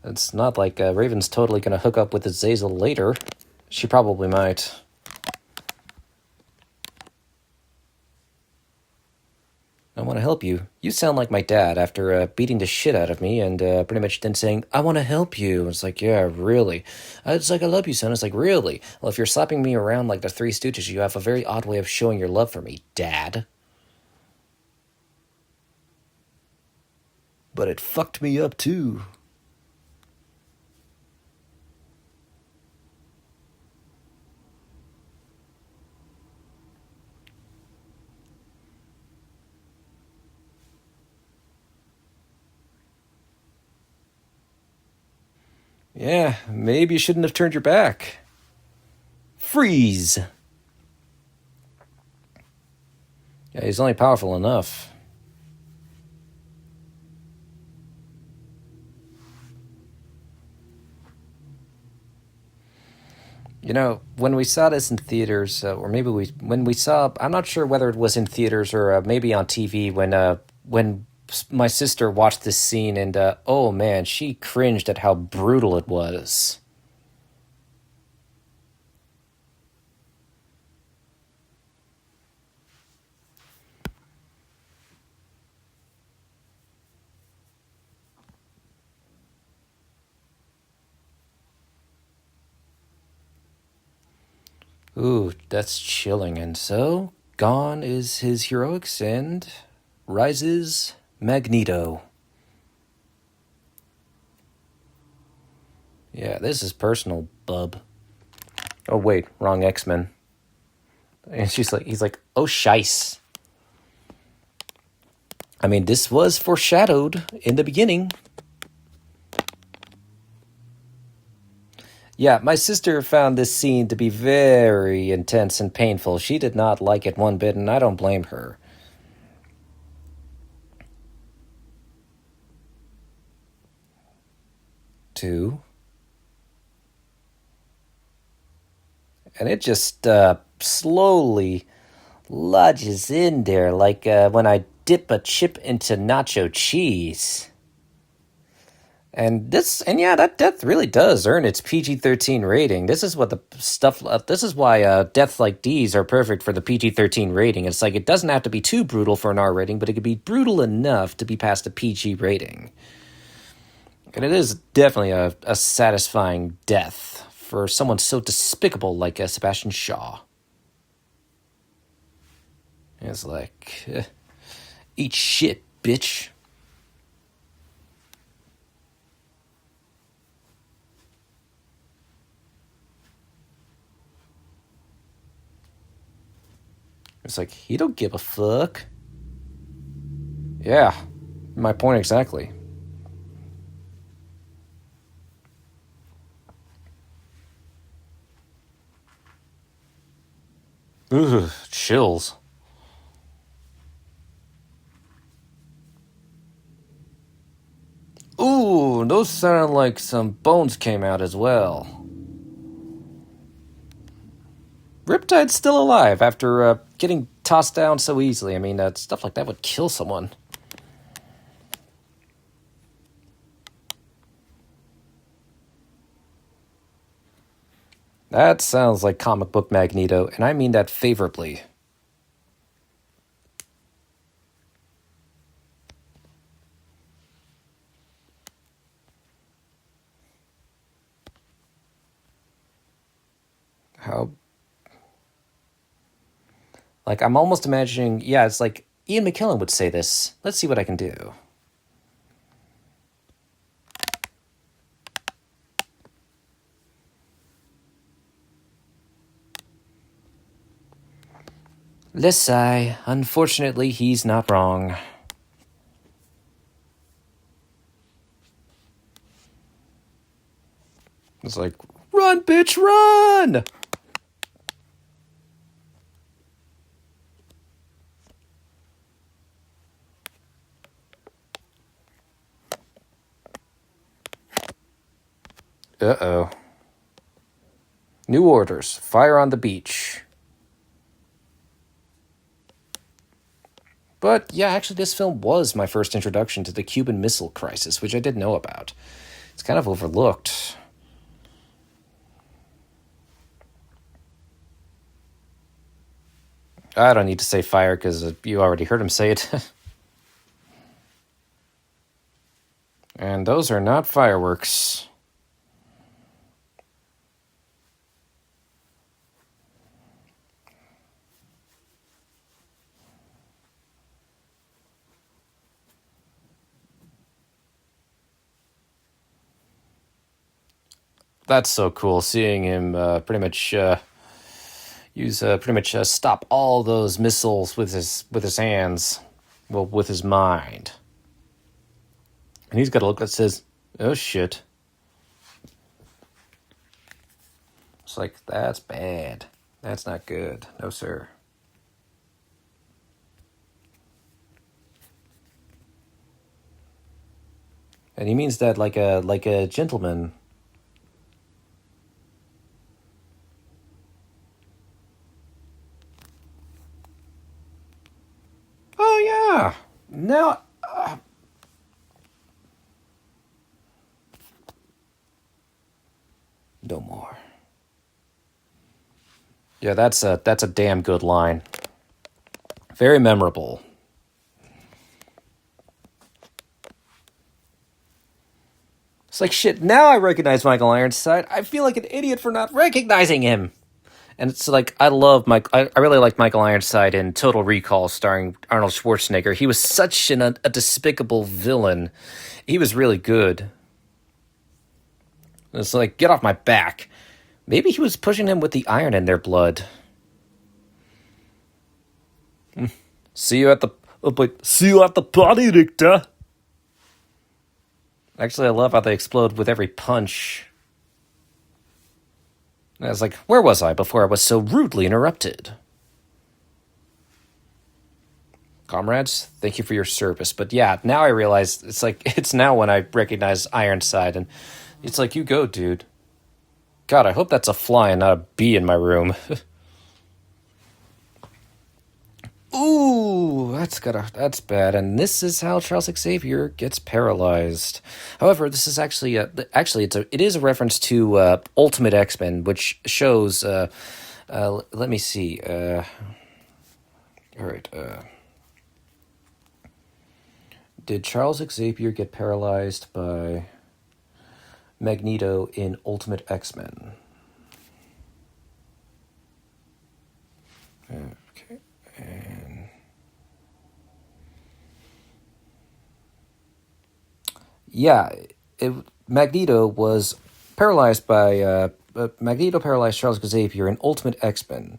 It's not like Raven's totally going to hook up with Azazel later. She probably might. I want to help you. You sound like my dad after beating the shit out of me and pretty much then saying, I want to help you. It's like, yeah, really. It's like, I love you, son. It's like, really? Well, if you're slapping me around like the Three Stooges, you have a very odd way of showing your love for me, Dad. But it fucked me up, too. Yeah, maybe you shouldn't have turned your back. Freeze! Yeah, he's only powerful enough. You know, when we saw this in theaters, or maybe when we saw, I'm not sure whether it was in theaters or maybe on TV when my sister watched this scene and oh man, she cringed at how brutal it was. Ooh, that's chilling. And so, gone is his heroics and rises Magneto. Yeah, this is personal, bub. Oh wait, wrong X-Men. And he's like, oh shice. I mean, this was foreshadowed in the beginning. Yeah, my sister found this scene to be very intense and painful. She did not like it one bit, and I don't blame her. Two. And it just slowly lodges in there like when I dip a chip into nacho cheese. And yeah, that really does earn its PG-13 rating. This is what the stuff. This is why deaths like these are perfect for the PG-13 rating. It's like it doesn't have to be too brutal for an R rating, but it could be brutal enough to be past a PG rating. And it is definitely a satisfying death for someone so despicable like Sebastian Shaw. It's like, eat shit, bitch. It's like, he don't give a fuck. Yeah, my point exactly. Ugh, chills. Ooh, those sound like some bones came out as well. Riptide's still alive after getting tossed down so easily. I mean, stuff like that would kill someone. That sounds like comic book Magneto, and I mean that favorably. How... Like, I'm almost imagining, yeah, it's like Ian McKellen would say this. Let's see what I can do. Let's sigh. Unfortunately, he's not wrong. It's like, run, bitch, run! Uh-oh. New orders. Fire on the beach. But yeah, actually, this film was my first introduction to the Cuban Missile Crisis, which I didn't know about. It's kind of overlooked. I don't need to say fire because you already heard him say it. And those are not fireworks. That's so cool, seeing him pretty much stop all those missiles with his hands, well, with his mind. And he's got a look that says, "Oh shit." It's like, that's bad. That's not good. No, sir. And he means that like a gentleman. Oh yeah. Now no more. Yeah, that's a damn good line. Very memorable. It's like, shit, now I recognize Michael Ironside. I feel like an idiot for not recognizing him. And it's like, I really like Michael Ironside in Total Recall starring Arnold Schwarzenegger. He was such a despicable villain. He was really good. It's like, get off my back. Maybe he was pushing him with the iron in their blood. See you at the party, Richter. Actually, I love how they explode with every punch. And I was like, where was I before I was so rudely interrupted? Comrades, thank you for your service. But yeah, now I realize it's now when I recognize Ironside, and it's like, you go, dude. God, I hope that's a fly and not a bee in my room. Ooh, that's bad. And this is how Charles Xavier gets paralyzed. However, this is it is a reference to Ultimate X-Men, which shows. Let me see. All right. Did Charles Xavier get paralyzed by Magneto in Ultimate X-Men? Okay. And yeah, Magneto was paralyzed by Magneto paralyzed Charles Xavier in Ultimate X-Men.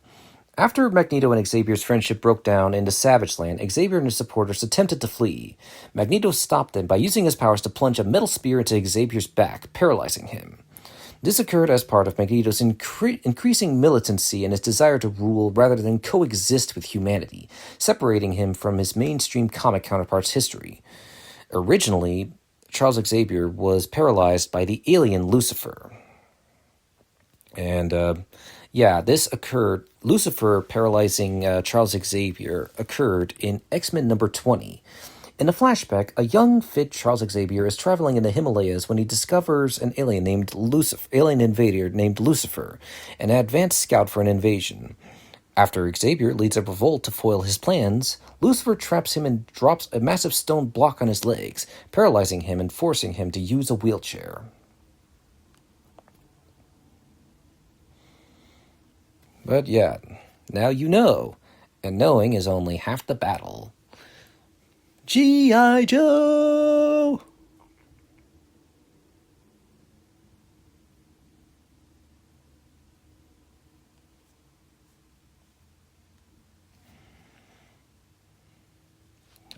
After Magneto and Xavier's friendship broke down into Savage Land, Xavier and his supporters attempted to flee. Magneto stopped them by using his powers to plunge a metal spear into Xavier's back, paralyzing him. This occurred as part of Magneto's increasing militancy and his desire to rule rather than coexist with humanity, separating him from his mainstream comic counterpart's history. Originally, Charles Xavier was paralyzed by the alien Lucifer. And, this occurred. Lucifer paralyzing Charles Xavier occurred in X-Men number 20. In a flashback, a young, fit Charles Xavier is traveling in the Himalayas when he discovers an alien invader named Lucifer, an advanced scout for an invasion. After Xavier leads a revolt to foil his plans, Lucifer traps him and drops a massive stone block on his legs, paralyzing him and forcing him to use a wheelchair. But yeah, now you know, and knowing is only half the battle. G.I. Joe!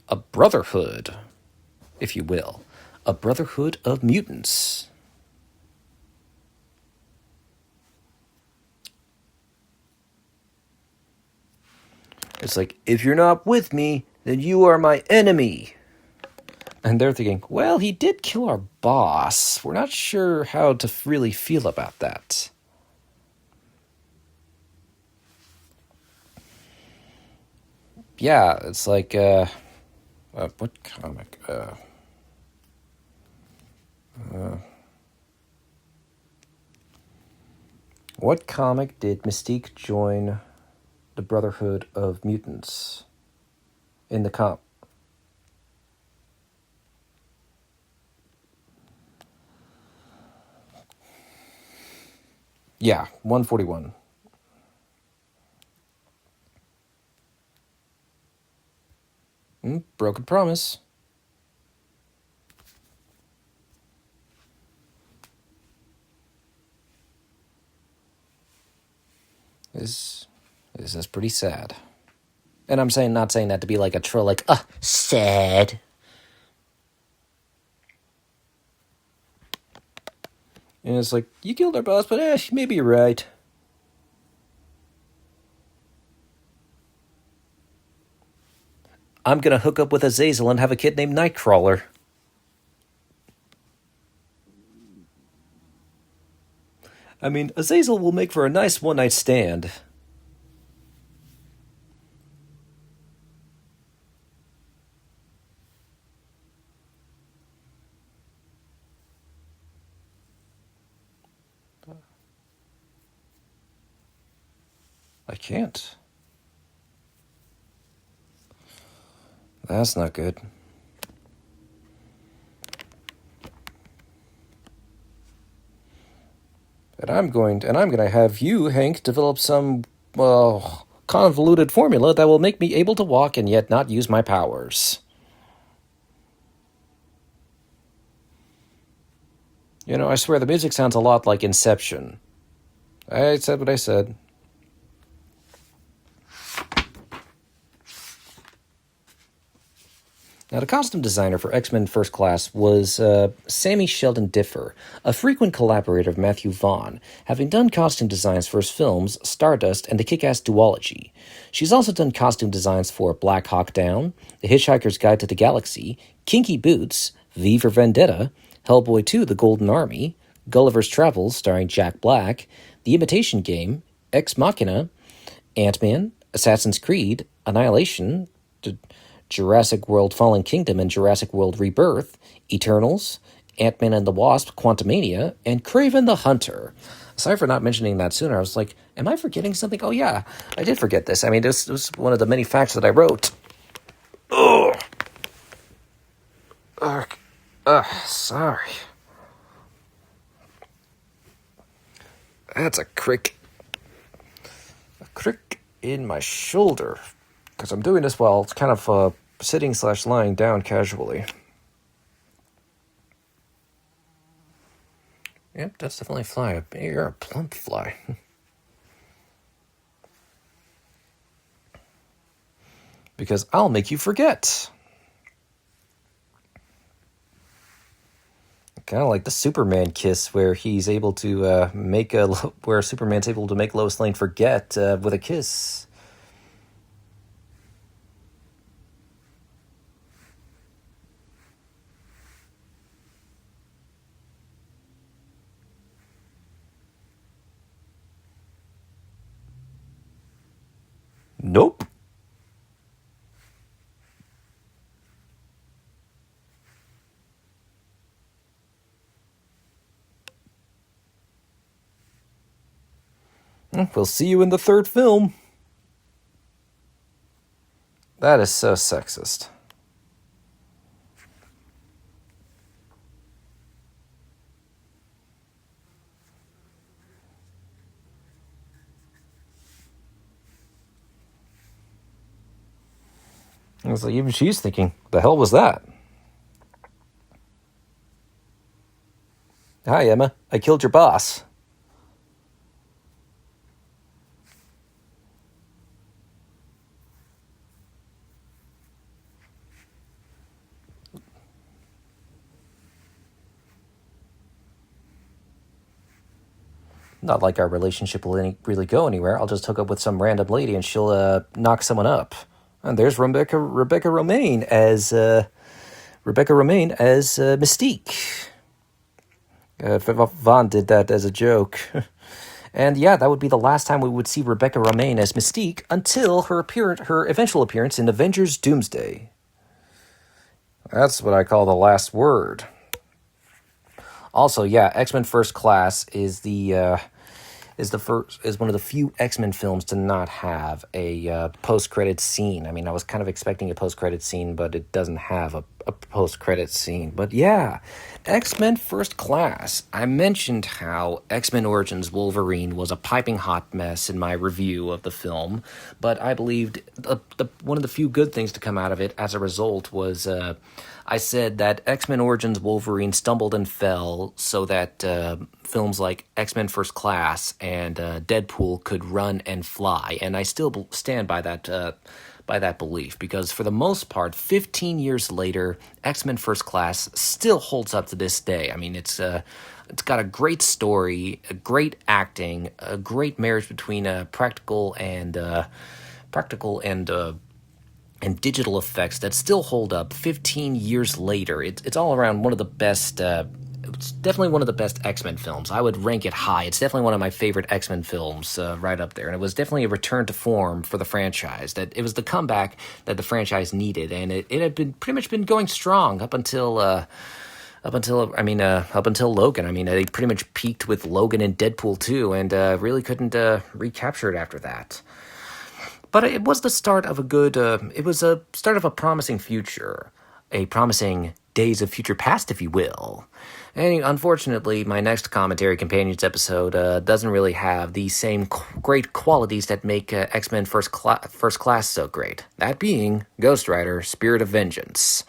A brotherhood, if you will. A brotherhood of mutants. It's like, if you're not with me, then you are my enemy. And they're thinking, well, he did kill our boss. We're not sure how to really feel about that. yeah, it's like, what comic? What comic did Mystique join the Brotherhood of Mutants in the comp? Yeah, 141. Broken Promise. This is pretty sad. And I'm saying not saying that to be like a troll, like, sad. And it's like, you killed our boss, but maybe you're right. I'm gonna hook up with Azazel and have a kid named Nightcrawler. I mean, Azazel will make for a nice one-night stand. I can't. That's not good. And I'm going to have you, Hank, develop some convoluted formula that will make me able to walk and yet not use my powers. You know, I swear the music sounds a lot like Inception. I said what I said. Now, the costume designer for X-Men First Class was Sammy Sheldon Differ, a frequent collaborator of Matthew Vaughn, having done costume designs for his films Stardust and The Kick-Ass Duology. She's also done costume designs for Black Hawk Down, The Hitchhiker's Guide to the Galaxy, Kinky Boots, V for Vendetta, Hellboy 2: The Golden Army, Gulliver's Travels starring Jack Black, The Imitation Game, Ex Machina, Ant-Man, Assassin's Creed, Annihilation, Jurassic World Fallen Kingdom and Jurassic World Rebirth, Eternals, Ant-Man and the Wasp, Quantumania, and Kraven the Hunter. Sorry for not mentioning that sooner. I was like, am I forgetting something? Oh yeah, I did forget this. I mean, this was one of the many facts that I wrote. Ugh. Sorry. That's a crick. A crick in my shoulder. Because I'm doing this while it's kind of sitting/lying down casually. Yep, that's definitely a fly. You're a plump fly. Because I'll make you forget. Kind of like the Superman kiss, where he's able to where Superman's able to make Lois Lane forget with a kiss. Nope. We'll see you in the third film. That is so sexist. It's like even she's thinking, the hell was that? Hi, Emma. I killed your boss. Not like our relationship will really go anywhere. I'll just hook up with some random lady and she'll knock someone up. And there's Rebecca Romaine as Mystique. Vaughn did that as a joke. And yeah, that would be the last time we would see Rebecca Romijn as Mystique until her eventual appearance in Avengers Doomsday. That's what I call the last word. Also, yeah, X-Men First Class is one of the few X-Men films to not have a post-credit scene. I mean, I was kind of expecting a post-credit scene, but it doesn't have a post-credit scene. But yeah, X-Men First Class. I mentioned how X-Men Origins Wolverine was a piping hot mess in my review of the film, but I believed one of the few good things to come out of it as a result was I said that X-Men Origins Wolverine stumbled and fell so that films like X-Men First Class and Deadpool could run and fly, and I still stand by that belief, because for the most part, 15 years later, X-Men First Class still holds up to this day. I mean, it's got a great story, a great acting, a great marriage between practical and digital effects that still hold up 15 years later. It's all around one of the best. It's definitely one of the best X-Men films. I would rank it high. It's definitely one of my favorite X-Men films, right up there. And it was definitely a return to form for the franchise. That it was the comeback that the franchise needed, and it had been pretty much been going strong up until Logan. I mean, they pretty much peaked with Logan and Deadpool 2, and really couldn't recapture it after that. But it was the start of a promising future, a promising Days of Future Past, if you will. And unfortunately, my next Commentary Companions episode doesn't really have the same great qualities that make X-Men First Class so great. That being Ghost Rider, Spirit of Vengeance.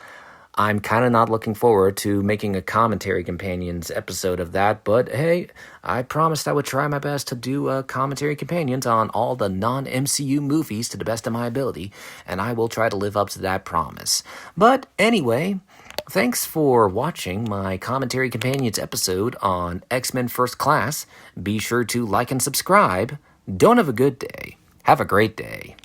I'm kind of not looking forward to making a Commentary Companions episode of that, but hey, I promised I would try my best to do Commentary Companions on all the non-MCU movies to the best of my ability, and I will try to live up to that promise. But anyway, thanks for watching my Commentary Companions episode on X-Men First Class. Be sure to like and subscribe. Don't have a good day. Have a great day.